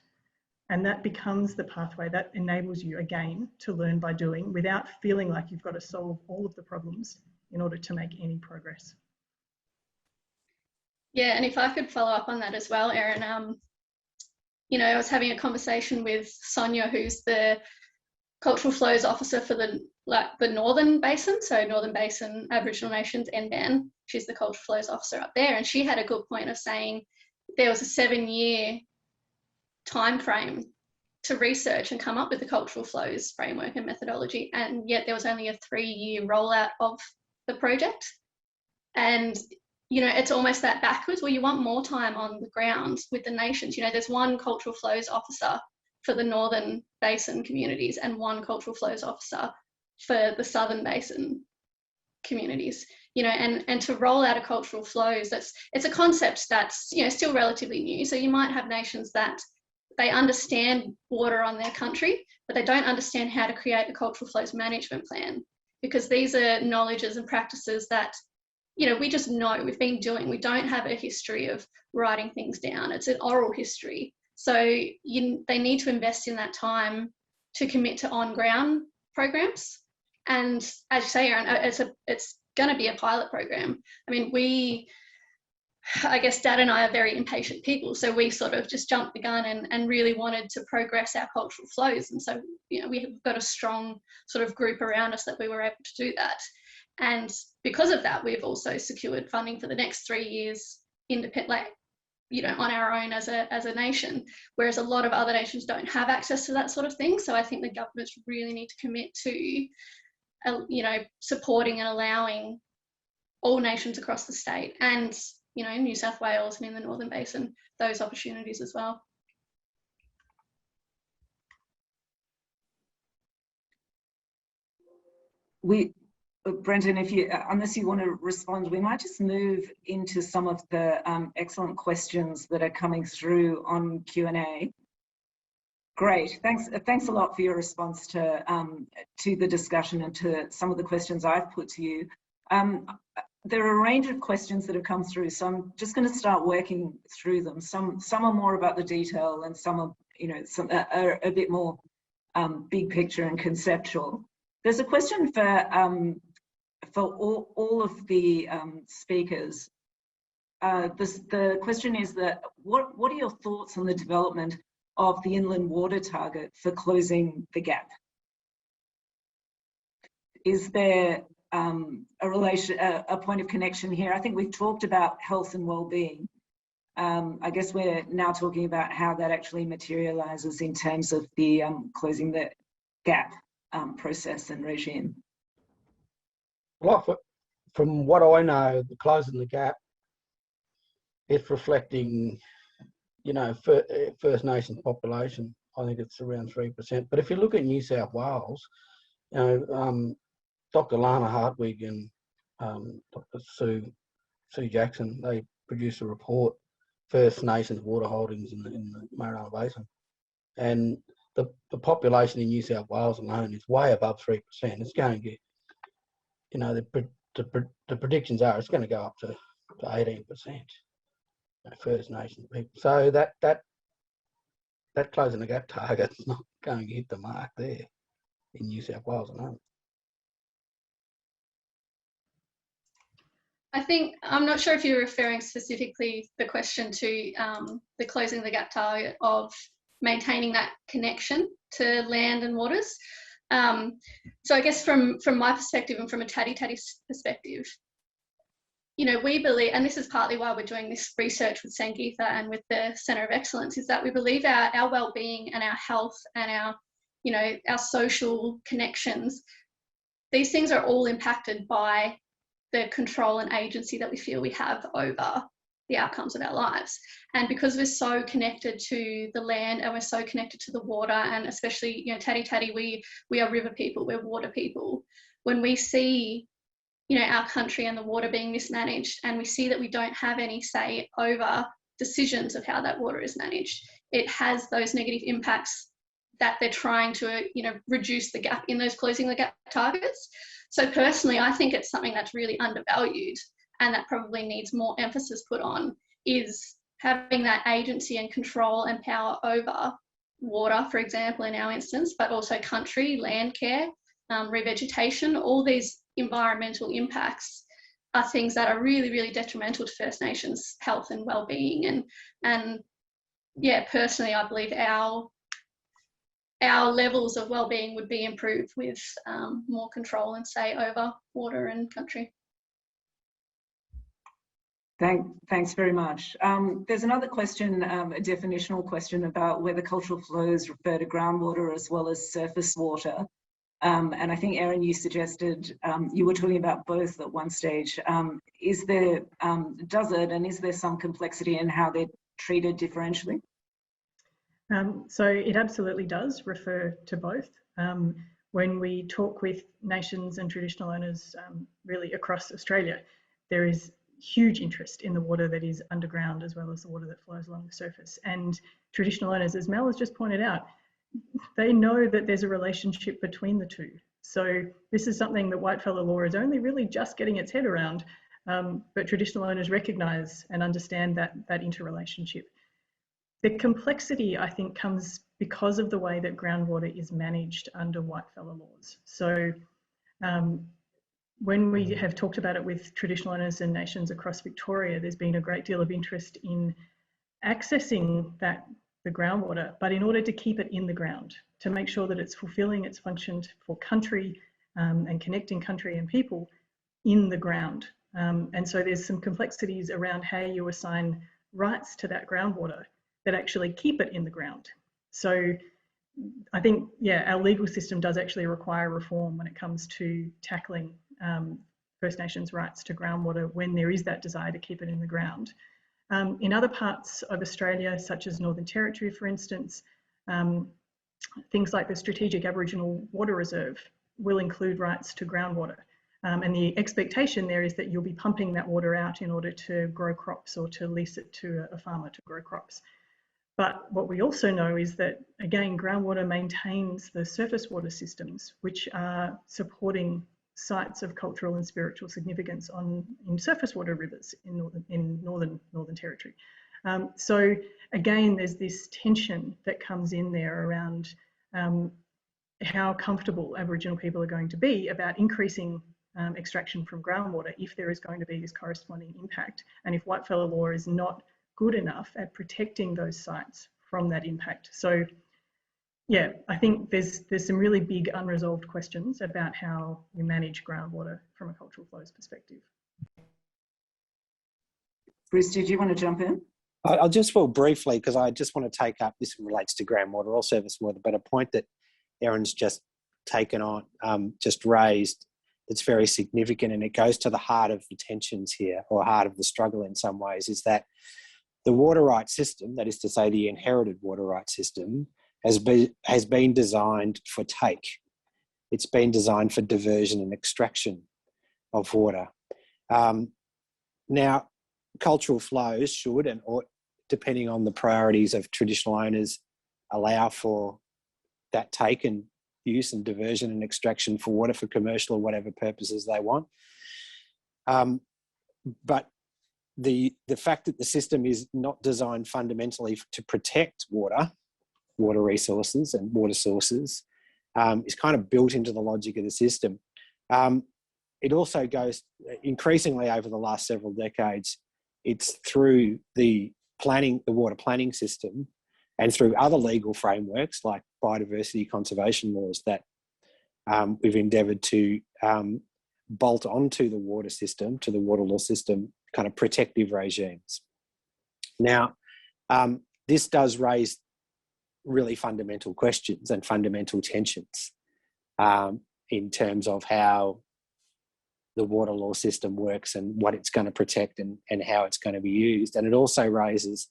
And that becomes the pathway that enables you, again, to learn by doing without feeling like you've got to solve all of the problems in order to make any progress. Yeah, and if I could follow up on that as well, Erin, you know, I was having a conversation with Sonia, who's the Cultural Flows Officer for the Northern Basin, so Northern Basin Aboriginal Nations, NBAN. She's the Cultural Flows Officer up there, and she had a good point of saying there was a 7-year time frame to research and come up with the cultural flows framework and methodology, and yet there was only a 3-year rollout of the project. And you know, it's almost that backwards. Well, you want more time on the ground with the nations. You know, there's one cultural flows officer for the Northern Basin communities and one cultural flows officer for the Southern Basin communities. You know, and to roll out a cultural flows, it's a concept that's, you know, still relatively new. So you might have nations that they understand water on their country, but they don't understand how to create a cultural flows management plan, because these are knowledges and practices that, you know, we just know, we've been doing. We don't have a history of writing things down. It's an oral history. So they need to invest in that time to commit to on-ground programs. And as you say, Erin, it's going to be a pilot program. I mean, I guess Dad and I are very impatient people, so we sort of just jumped the gun and really wanted to progress our cultural flows. And so, you know, we've got a strong sort of group around us that we were able to do that. And because of that, we've also secured funding for the next 3 years, independent, you know, on our own as a nation, whereas a lot of other nations don't have access to that sort of thing. So I think the governments really need to commit to, you know, supporting and allowing all nations across the state and, you know, in New South Wales and in the Northern Basin, those opportunities as well. Brendan, if you, unless you want to respond, we might just move into some of the excellent questions that are coming through on Q&A. Great, thanks a lot for your response to the discussion and to some of the questions I've put to you. There are a range of questions that have come through, so I'm just going to start working through them. Some are more about the detail, and some are, you know, some are a bit more big picture and conceptual. There's a question for all of the speakers. The question is that what are your thoughts on the development of the inland water target for closing the gap? Is there a point of connection here? I think we've talked about health and well-being. I guess we're now talking about how that actually materializes in terms of the closing the gap process and regime. Well, from what I know, the closing the gap, it's reflecting, you know, First Nation population. I think it's around 3%. But if you look at New South Wales, you know, Dr. Lana Hartwig and Dr. Sue Jackson, they produced a report, First Nations water holdings in the Magoya Basin, and the population in New South Wales alone is way above 3%. It's going to get, you know, the predictions are it's going to go up to 18%. You know, First Nations people. So that closing the gap target's not going to hit the mark there in New South Wales alone. I think, I'm not sure if you're referring specifically the question to the closing the gap target of maintaining that connection to land and waters. So I guess from my perspective and from a Tati Tati perspective, you know, we believe, and this is partly why we're doing this research with Sangeetha and with the Centre of Excellence, is that we believe our well-being and our health and our, you know, our social connections, these things are all impacted by the control and agency that we feel we have over the outcomes of our lives. And because we're so connected to the land and we're so connected to the water, and especially, you know, Tati Tati, we are river people, we're water people. When we see, you know, our country and the water being mismanaged, and we see that we don't have any say over decisions of how that water is managed, it has those negative impacts that they're trying to, you know, reduce the gap in those closing the gap targets. So personally, I think it's something that's really undervalued and that probably needs more emphasis put on, is having that agency and control and power over water, for example, in our instance, but also country, land care, revegetation. All these environmental impacts are things that are really, really detrimental to First Nations health and well-being. And yeah, personally, I believe our levels of well-being would be improved with more control and say over water and country. Thanks very much. There's another question, a definitional question about whether cultural flows refer to groundwater as well as surface water. And I think, Erin, you suggested you were talking about both at one stage. Is there, does it, and is there some complexity in how they're treated differentially? So it absolutely does refer to both. When we talk with nations and traditional owners really across Australia, there is huge interest in the water that is underground as well as the water that flows along the surface. And traditional owners, as Mel has just pointed out, they know that there's a relationship between the two. So this is something that whitefellow law is only really just getting its head around, but traditional owners recognise and understand that interrelationship. The complexity, I think, comes because of the way that groundwater is managed under whitefellow laws. So when we have talked about it with traditional owners and nations across Victoria, there's been a great deal of interest in accessing the groundwater, but in order to keep it in the ground, to make sure that it's fulfilling its function for country and connecting country and people in the ground. And so there's some complexities around how you assign rights to that groundwater that actually keep it in the ground. So I think, yeah, our legal system does actually require reform when it comes to tackling First Nations rights to groundwater when there is that desire to keep it in the ground. In other parts of Australia, such as Northern Territory, for instance, things like the Strategic Aboriginal Water Reserve will include rights to groundwater. And the expectation there is that you'll be pumping that water out in order to grow crops or to lease it to a farmer to grow crops. But what we also know is that, again, groundwater maintains the surface water systems, which are supporting sites of cultural and spiritual significance in surface water rivers in Northern Territory. So again, there's this tension that comes in there around how comfortable Aboriginal people are going to be about increasing extraction from groundwater if there is going to be this corresponding impact, and if whitefellow law is not good enough at protecting those sites from that impact. So yeah, I think there's some really big unresolved questions about how we manage groundwater from a cultural flows perspective. Bruce, did you want to jump in? I'll just briefly, because I just want to take up, this relates to groundwater or surface water, but a point that Erin's just taken on, just raised, it's very significant, and it goes to the heart of the tensions here, or heart of the struggle in some ways, is that the water rights system, that is to say the inherited water rights system, has been designed for take. It's been designed for diversion and extraction of water. Now, cultural flows should, and ought, depending on the priorities of traditional owners, allow for that take and use and diversion and extraction for water for commercial or whatever purposes they want. But the fact that the system is not designed fundamentally to protect water resources and water sources is kind of built into the logic of the system. It also goes increasingly over the last several decades, it's through the water planning system and through other legal frameworks like biodiversity conservation laws that we've endeavoured to bolt onto the water system, to the water law system, kind of protective regimes. Now, this does raise really fundamental questions and fundamental tensions in terms of how the water law system works and what it's going to protect and how it's going to be used. And it also raises,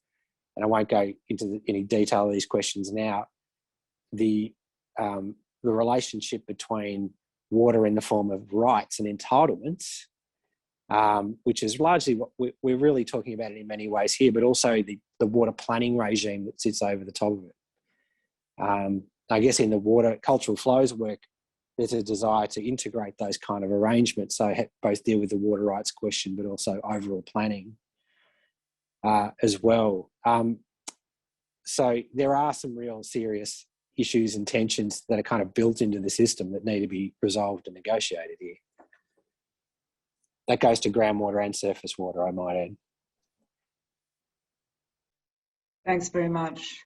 and I won't go into any detail of these questions now, the relationship between water in the form of rights and entitlements, which is largely what we're really talking about it in many ways here, but also the water planning regime that sits over the top of it. I guess in the water cultural flows work, there's a desire to integrate those kind of arrangements, so both deal with the water rights question, but also overall planning as well. So there are some real serious issues and tensions that are kind of built into the system that need to be resolved and negotiated here. That goes to groundwater and surface water, I might add. Thanks very much.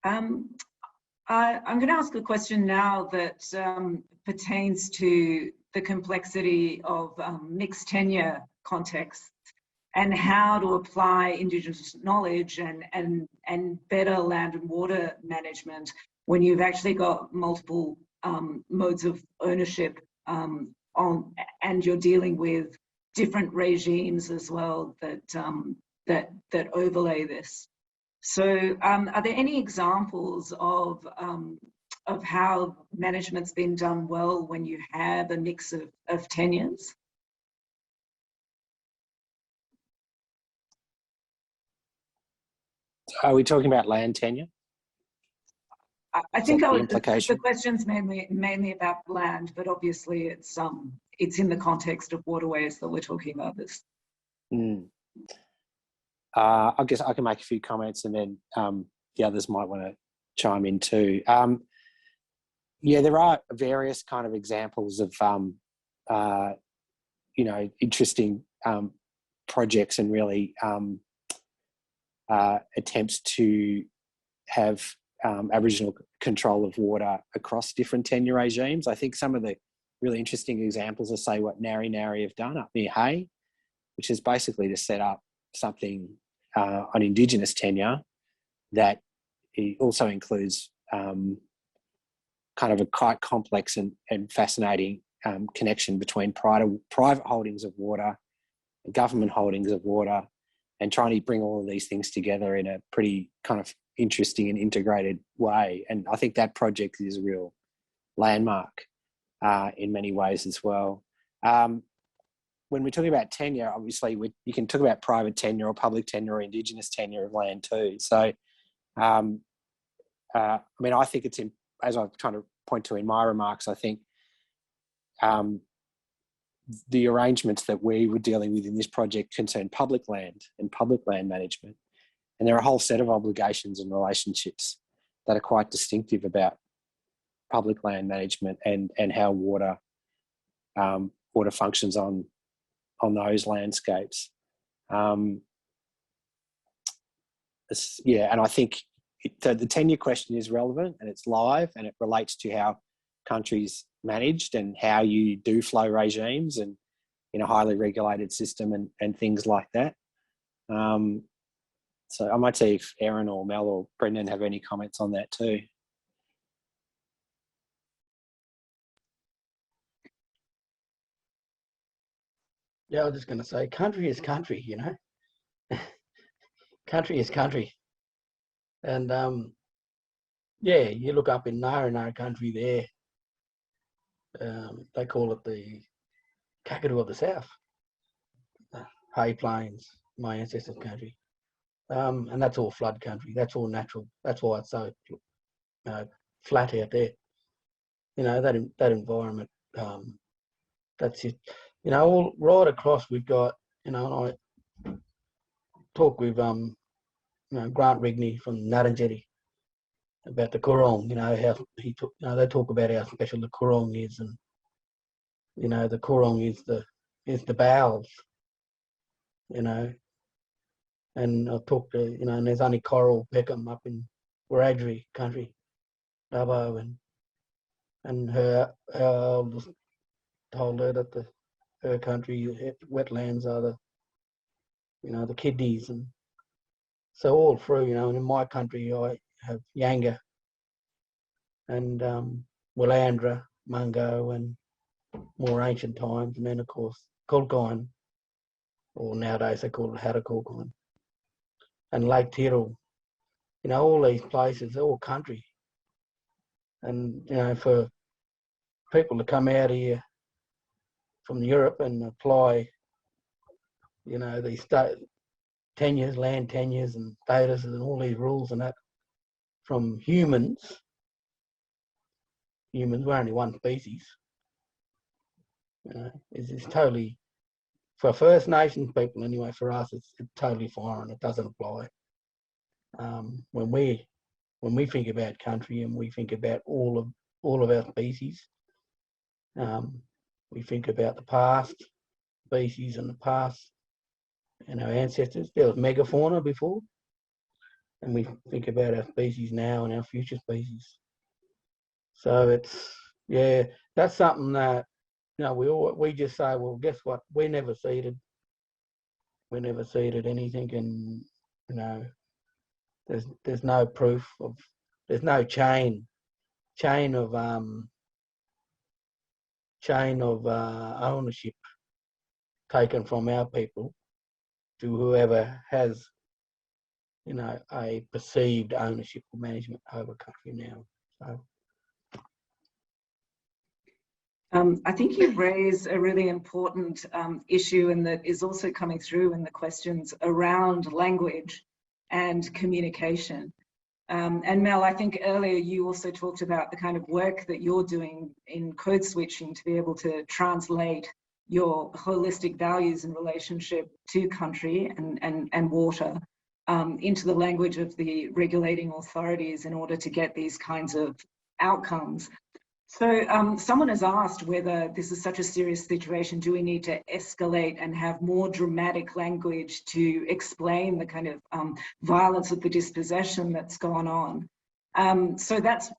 I'm going to ask a question now that pertains to the complexity of mixed tenure contexts and how to apply Indigenous knowledge and better land and water management when you've actually got multiple modes of ownership and you're dealing with different regimes as well that overlay this. So are there any examples of how management's been done well when you have a mix of tenures? Are we talking about land tenure? I think the question's mainly about land, but obviously it's in the context of waterways that we're talking about this. I guess I can make a few comments and then the others might want to chime in too. Yeah, there are various kind of examples of, interesting projects and really attempts to have Aboriginal control of water across different tenure regimes. I think some of the really interesting examples are, say, what Narri Narri have done up near Hay, which is basically to set up something on Indigenous tenure that also includes kind of a quite complex and fascinating connection between private holdings of water and government holdings of water, and trying to bring all of these things together in a pretty kind of interesting and integrated way. And I think that project is a real landmark in many ways as well. When we're talking about tenure, obviously you can talk about private tenure or public tenure or Indigenous tenure of land too. So, I mean, I think it's, as I'm trying to point to in my remarks, I think the arrangements that we were dealing with in this project concern public land and public land management. And there are a whole set of obligations and relationships that are quite distinctive about public land management and how water functions on those landscapes. And I think the tenure question is relevant and it's live, and it relates to how countries managed and how you do flow regimes and in a highly regulated system and things like that. So I might see if Erin or Mel or Brendan have any comments on that too. Yeah, I was just going to say, country is country, you know. Country is country. And, yeah, you look up in Narra country there, they call it the Kakadu of the South, Hay Plains, my ancestors' country. And that's all flood country. That's all natural. That's why it's so flat out there. You know, that environment, that's it. You know, all right across we've got, you know, and I talk with, you know, Grant Rigney from Naranjetty about the Coorong, you know, how he took, you know, they talk about how special the Coorong is, and, you know, the Coorong is the bowels, you know. And I've talked to, you know, and there's only Coral Peckham up in Wiradjuri country, Dubbo, and her elders told her that her country wetlands are the, you know, the kidneys, and so all through, you know. And in my country I have Yanga and Willandra, Mungo, and more ancient times, and then of course Kulkine, or nowadays they call it Hattakulkine, and Lake Tyrrell. You know, all these places, they're all country. And, you know, for people to come out here from Europe and apply, you know, these tenures, land tenures and statuses and all these rules and that from humans, we're only one species, you know, is totally, for First Nations people anyway, for us, it's totally foreign. It doesn't apply. When we think about country and we think about all of our species, we think about the past species and the past and our ancestors. There was megafauna before, and we think about our species now and our future species. So it's, yeah, that's something that, you know, we just say, well, guess what? We never seeded anything, and, you know, there's no proof of, there's no chain of ownership taken from our people to whoever has, you know, a perceived ownership or management over country now. So I think you've raised a really important issue, and that is also coming through in the questions around language and communication. And Mel, I think earlier you also talked about the kind of work that you're doing in code switching to be able to translate your holistic values in relationship to country and water into the language of the regulating authorities in order to get these kinds of outcomes. So someone has asked whether this is such a serious situation, do we need to escalate and have more dramatic language to explain the kind of violence of the dispossession that's gone on? So that's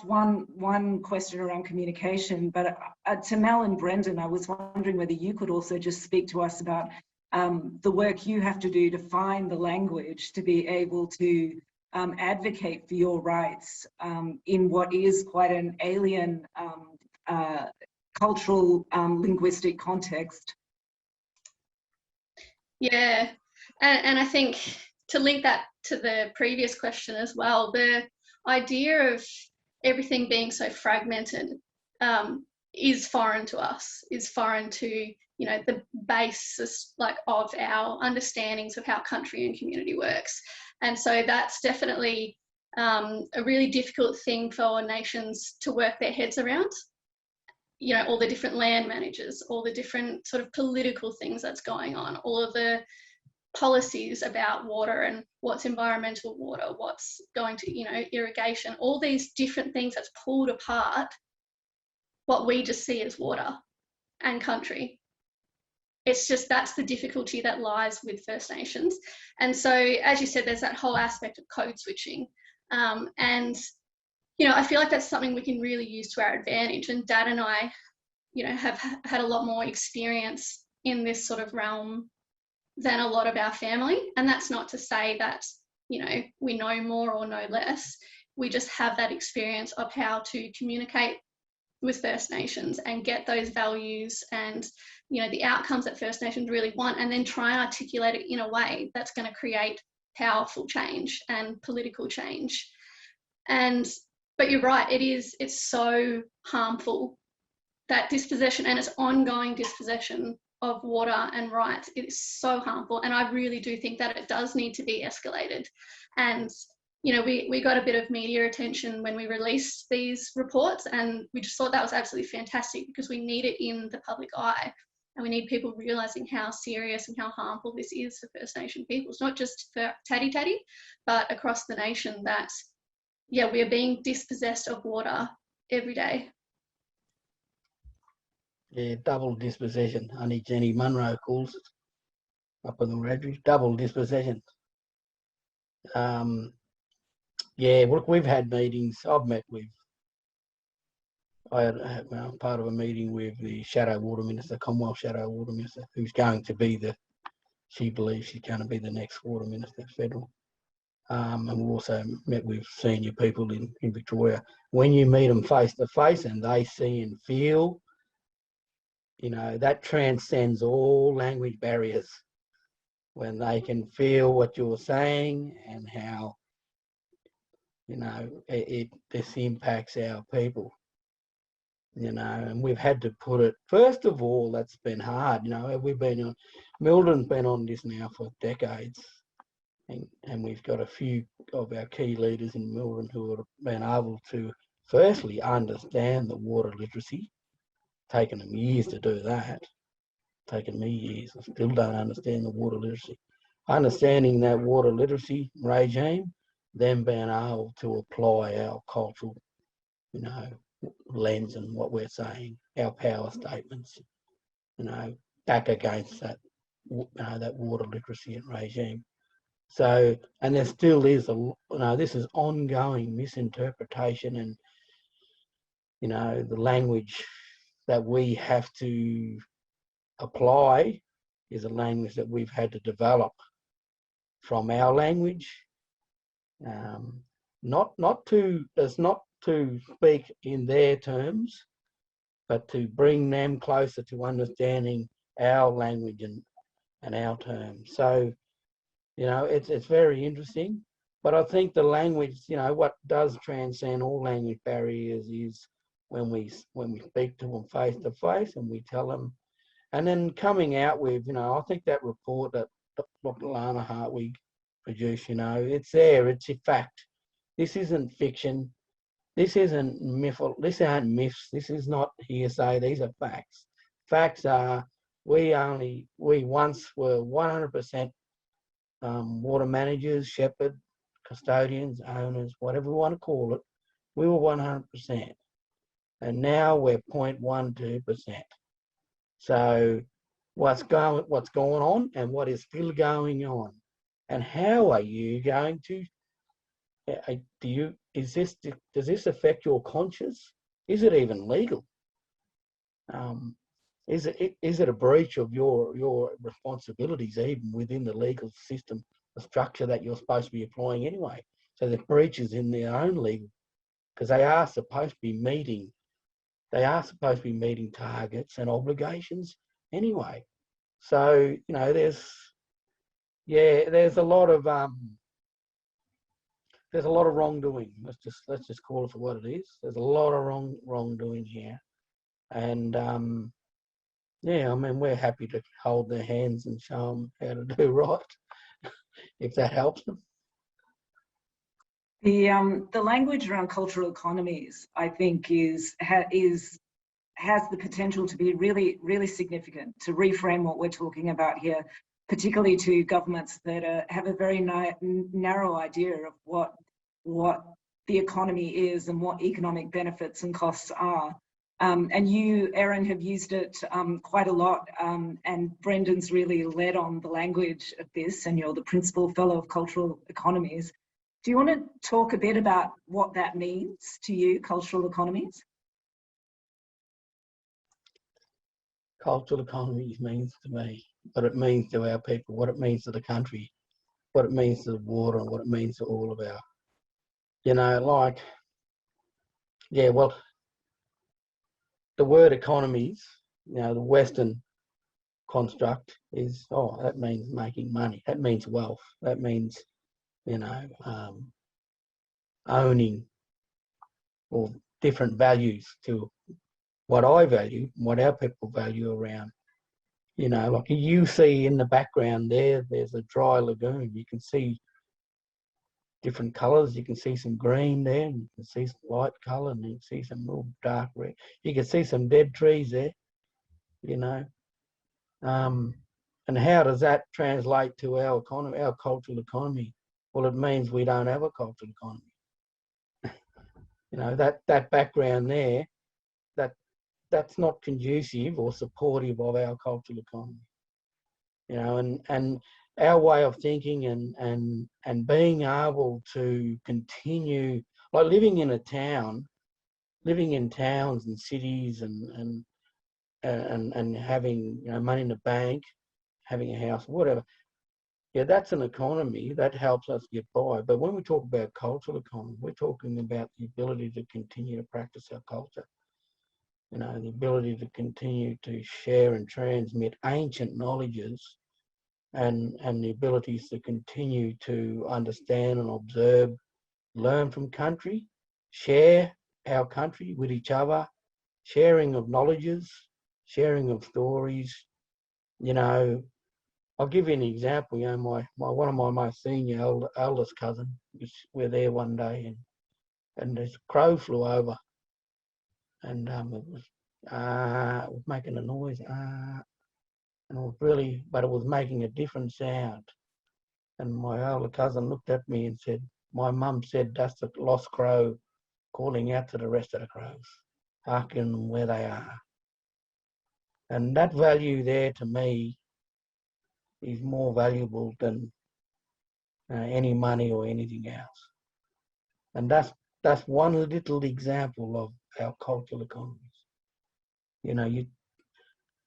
one question around communication. But to Mel and Brendan, I was wondering whether you could also just speak to us about the work you have to do to find the language to be able to advocate for your rights in what is quite an alien cultural linguistic context. Yeah, and I think to link that to the previous question as well, the idea of everything being so fragmented is foreign to us, is foreign to, you know, the basis like of our understandings of how country and community works. And so that's definitely a really difficult thing for nations to work their heads around. You know, all the different land managers, all the different sort of political things that's going on, all of the policies about water and what's environmental water, what's going to, you know, irrigation, all these different things that's pulled apart what we just see as water and country. It's just, that's the difficulty that lies with First Nations. And so, as you said, there's that whole aspect of code switching. And, you know, I feel like that's something we can really use to our advantage. And Dad and I, you know, have had a lot more experience in this sort of realm than a lot of our family. And that's not to say that, you know, we know more or know less. We just have that experience of how to communicate with First Nations and get those values and, you know, the outcomes that First Nations really want, and then try and articulate it in a way that's going to create powerful change and political change. But you're right, it's so harmful, that dispossession and its ongoing dispossession of water and rights. It is so harmful, and I really do think that it does need to be escalated. And you know, we got a bit of media attention when we released these reports, and we just thought that was absolutely fantastic, because we need it in the public eye, and we need people realising how serious and how harmful this is for First Nation peoples, not just for Tati Tati, but across the nation, that, yeah, we are being dispossessed of water every day. Yeah, double dispossession. Auntie Jenny Munro calls it up in the Wiradjuri, double dispossession. Yeah, look, we've had meetings. I had part of a meeting with the Shadow Water Minister, Commonwealth Shadow Water Minister, who's going to be she believes she's going to be the next Water Minister, federal. And we also met with senior people in Victoria. When you meet them face to face and they see and feel you know, that transcends all language barriers, when they can feel what you're saying and how, you know, this impacts our people, you know. And we've had to put it, first of all, that's been hard, you know. We've been on, Mildred's been on this now for decades, and we've got a few of our key leaders in Melbourne who have been able to firstly understand the water literacy. Taken them years to do that. Taken me years. I still don't understand the water literacy. Understanding that water literacy regime, then being able to apply our cultural, you know, lens and what we're saying, our power statements, you know, back against that, you know, that water literacy regime. So, and there still is you know, this is ongoing misinterpretation, and, you know, the language that we have to apply is a language that we've had to develop from our language, not to speak in their terms, but to bring them closer to understanding our language and our terms. So, you know, it's very interesting. But I think the language, you know, what does transcend all language barriers is when we speak to them face to face and we tell them, and then coming out with, you know, I think that report that Dr. Lana Hartwig produced, you know, it's there, it's a fact. This isn't fiction. This isn't this aren't myths. This is not hearsay. These are facts. Facts are, we once were 100% water managers, shepherd, custodians, owners, whatever we want to call it. We were 100%, and now we're 0.12%. So what's going on, and what is still going on, and how are you going to? Does this affect your conscience? Is it even legal? Is it a breach of your responsibilities even within the legal system, the structure that you're supposed to be applying anyway? So the breaches in their own legal, because they are supposed to be meeting targets and obligations anyway. So, you know, there's a lot of wrongdoing. Let's just call it for what it is. There's a lot of wrongdoing here, and yeah, I mean, we're happy to hold their hands and show them how to do right, if that helps them. The language around cultural economies, I think, has the potential to be really, really significant, to reframe what we're talking about here, particularly to governments that have a very narrow idea of what the economy is and what economic benefits and costs are. And you, Erin, have used it quite a lot, and Brendan's really led on the language of this, and you're the Principal Fellow of Cultural Economies. Do you want to talk a bit about what that means to you, cultural economies? Cultural economies means to me what it means to our people, what it means to the country, what it means to the water, and what it means to all of our, you know, like, yeah, well, the word economies, you know, the Western construct is, oh, that means making money. That means wealth. That means, you know, owning or different values to what I value, what our people value around. You know, like you see in the background there's a dry lagoon. You can see different colours. You can see some green there, and you can see some light colour, and you can see some real dark red. You can see some dead trees there, you know. And how does that translate to our economy, our cultural economy? Well, it means we don't have a cultural economy. You know, that background there, that's not conducive or supportive of our cultural economy. You know, and our way of thinking and being able to continue, like living in towns and cities and having, you know, money in the bank, having a house, whatever. Yeah, that's an economy that helps us get by. But when we talk about cultural economy, we're talking about the ability to continue to practice our culture. you know, the ability to continue to share and transmit ancient knowledges, and the abilities to continue to understand and observe, learn from country, share our country with each other, sharing of knowledges, sharing of stories. You know, I'll give you an example. You know, one of my most senior eldest cousin, we're there one day, and this crow flew over, and it was making a noise, and it was really, but it was making a different sound. And my older cousin looked at me and said, "My mum said that's the lost crow calling out to the rest of the crows, asking them where they are." And that value there to me is more valuable than any money or anything else. And that's one little example of our cultural economies. You know,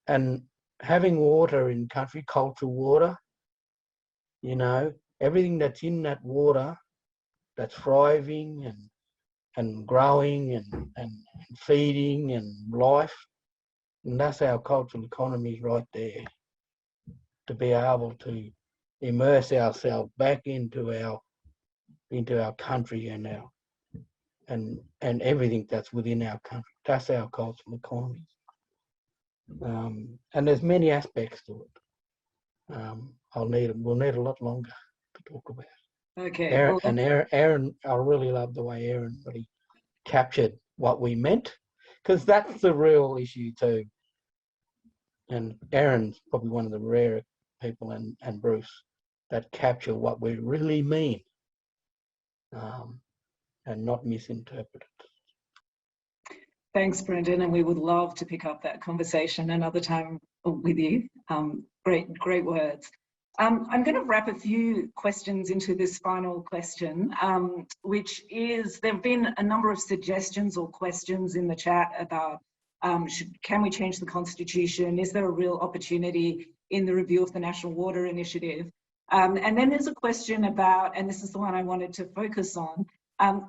and having water in country, cultural water, you know, everything that's in that water that's thriving and growing and feeding and life, and that's our cultural economies right there. To be able to immerse ourselves back into our country and everything that's within our country. That's our cultural economies. And there's many aspects to it. We'll need a lot longer to talk about. Okay. Erin, I really love the way Erin really captured what we meant, because that's the real issue too. And Erin's probably one of the rare people, and Bruce, that capture what we really mean, and not misinterpret it. Thanks, Brendan, and we would love to pick up that conversation another time with you. Great words. I'm going to wrap a few questions into this final question, which is, there have been a number of suggestions or questions in the chat about can we change the Constitution? Is there a real opportunity in the review of the National Water Initiative? And then there's a question about, and this is the one I wanted to focus on,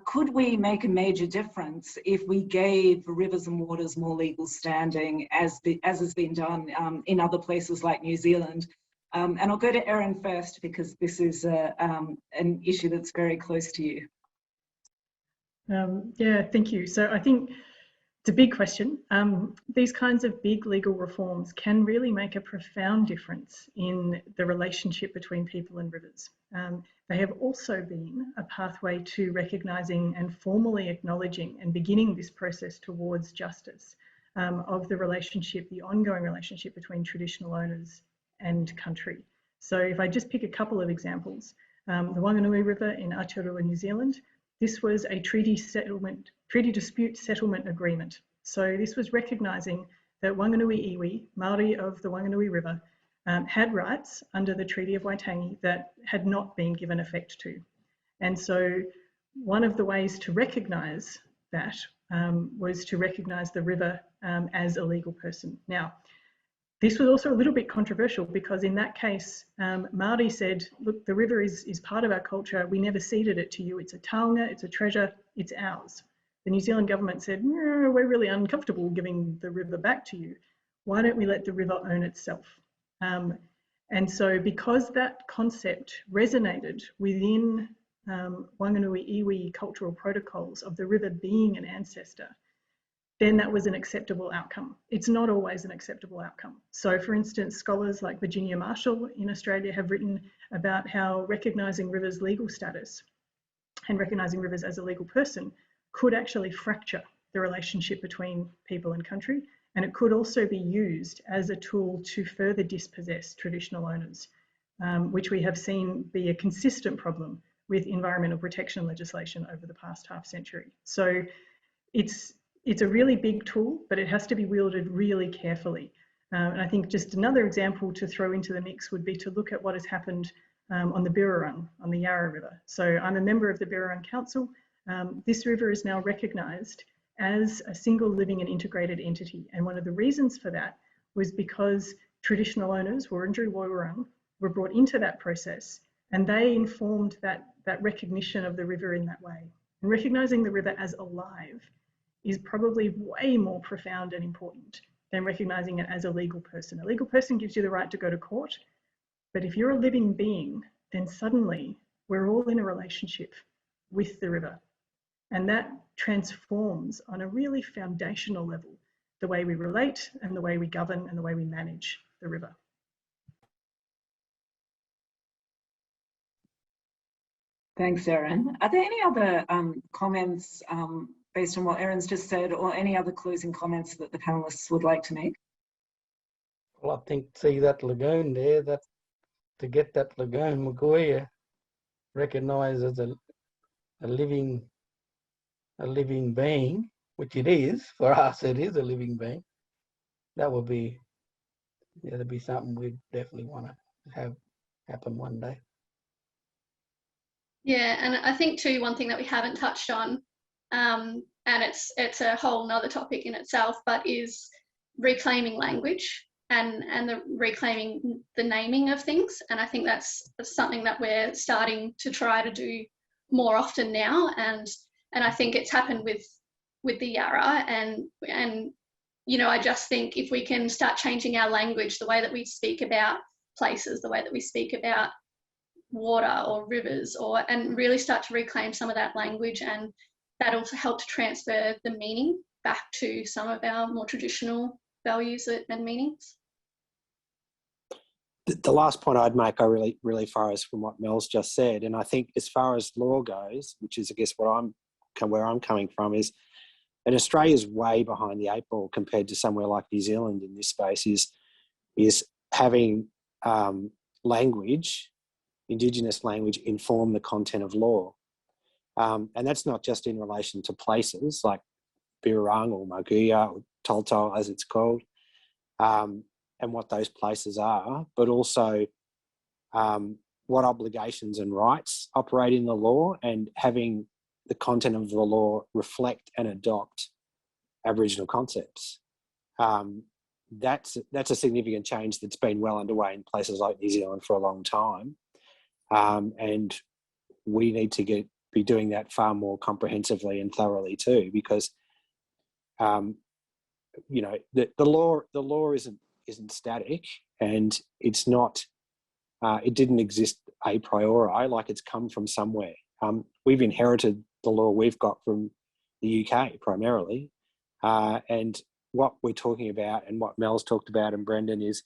could we make a major difference if we gave rivers and waters more legal standing, as has been done in other places like New Zealand? And I'll go to Erin first, because this is an issue that's very close to you. Yeah, thank you. So I think it's a big question. These kinds of big legal reforms can really make a profound difference in the relationship between people and rivers. They have also been a pathway to recognising and formally acknowledging and beginning this process towards justice of the relationship, the ongoing relationship between traditional owners and country. So if I just pick a couple of examples, the Wanganui River in Aotearoa, New Zealand, this was a treaty dispute settlement agreement. So this was recognising that Wanganui iwi, Māori of the Wanganui River, had rights under the Treaty of Waitangi that had not been given effect to. And so one of the ways to recognise that was to recognise the river as a legal person. Now, this was also a little bit controversial, because in that case, Māori said, look, the river is part of our culture. We never ceded it to you. It's a taonga, it's a treasure, it's ours. The New Zealand government said, no, we're really uncomfortable giving the river back to you. Why don't we let the river own itself? And so because that concept resonated within Wanganui iwi cultural protocols of the river being an ancestor, then that was an acceptable outcome. It's not always an acceptable outcome. So for instance, scholars like Virginia Marshall in Australia have written about how recognising rivers' legal status and recognising rivers as a legal person could actually fracture the relationship between people and country, and it could also be used as a tool to further dispossess traditional owners, which we have seen be a consistent problem with environmental protection legislation over the past half century. So it's a really big tool, but it has to be wielded really carefully. And I think just another example to throw into the mix would be to look at what has happened on the Birrarung, on the Yarra River. So I'm a member of the Birrarung Council. This river is now recognised as a single living and integrated entity. And one of the reasons for that was because traditional owners, Wurundjeri Woiwurrung, were brought into that process, and they informed that recognition of the river in that way. And recognising the river as alive is probably way more profound and important than recognising it as a legal person. A legal person gives you the right to go to court, but if you're a living being, then suddenly we're all in a relationship with the river. And that transforms on a really foundational level the way we relate and the way we govern and the way we manage the river. Thanks, Erin. Are there any other comments based on what Erin's just said, or any other closing comments that the panelists would like to make? Well, I think, see that lagoon there, that to get that lagoon, Magoya recognised as a living being, which it is, for us it is a living being. That would be, yeah, that'd be something we'd definitely want to have happen one day. Yeah, and I think too, one thing that we haven't touched on, and it's a whole nother topic in itself, but is reclaiming language and the reclaiming the naming of things. And I think that's something that we're starting to try to do more often now. And I think it's happened with the Yarra, and you know, I just think if we can start changing our language, the way that we speak about places, the way that we speak about water or rivers, and really start to reclaim some of that language, and that'll help to transfer the meaning back to some of our more traditional values and meanings. The last point I'd make, I really follows from what Mel's just said, and I think as far as law goes, which is I guess where I'm coming from, is, and Australia's way behind the eight ball compared to somewhere like New Zealand in this space, is having language, Indigenous language, inform the content of law. And that's not just in relation to places like Birrarung or Margooya or Toltol, as it's called, and what those places are, but also what obligations and rights operate in the law, and having the content of the law reflect and adopt Aboriginal concepts. That's a significant change that's been well underway in places like New Zealand for a long time. And we need to be doing that far more comprehensively and thoroughly too, because you know, the law isn't static, and it's not. It didn't exist a priori, like it's come from somewhere. We've inherited the law we've got from the UK primarily, and what we're talking about, and what Mel's talked about, and Brendan, is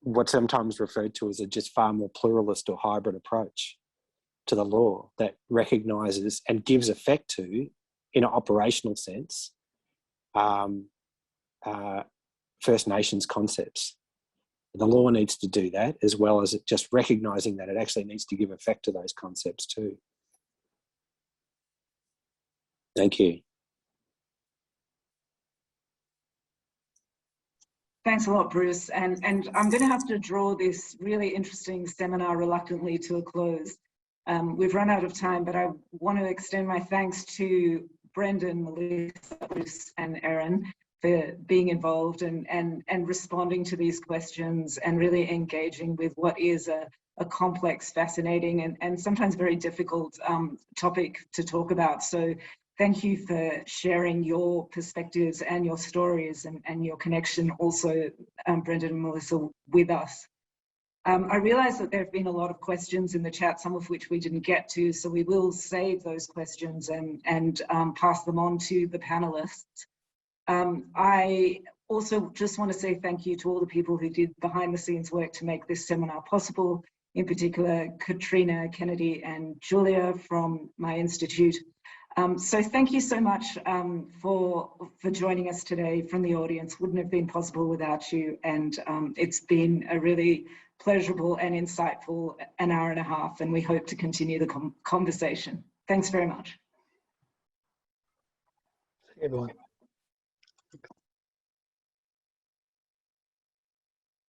what's sometimes referred to as a just far more pluralist or hybrid approach to the law that recognises and gives effect to, in an operational sense, First Nations concepts. The law needs to do that, as well as just recognising that it actually needs to give effect to those concepts too. Thank you. Thanks a lot, Bruce. And I'm going to have to draw this really interesting seminar reluctantly to a close. We've run out of time, but I want to extend my thanks to Brendan, Melissa, Bruce, and Erin for being involved and responding to these questions, and really engaging with what is a complex, fascinating, and sometimes very difficult topic to talk about. So thank you for sharing your perspectives and your stories, and your connection also, Brendan and Melissa, with us. I realise that there have been a lot of questions in the chat, some of which we didn't get to, so we will save those questions and pass them on to the panellists. I also just want to say thank you to all the people who did behind the scenes work to make this seminar possible, in particular Katrina, Kennedy and Julia from my institute. So thank you so much for joining us today from the audience. Wouldn't have been possible without you, and it's been a really pleasurable and insightful an hour and a half, and we hope to continue the conversation. Thanks very much. Everyone.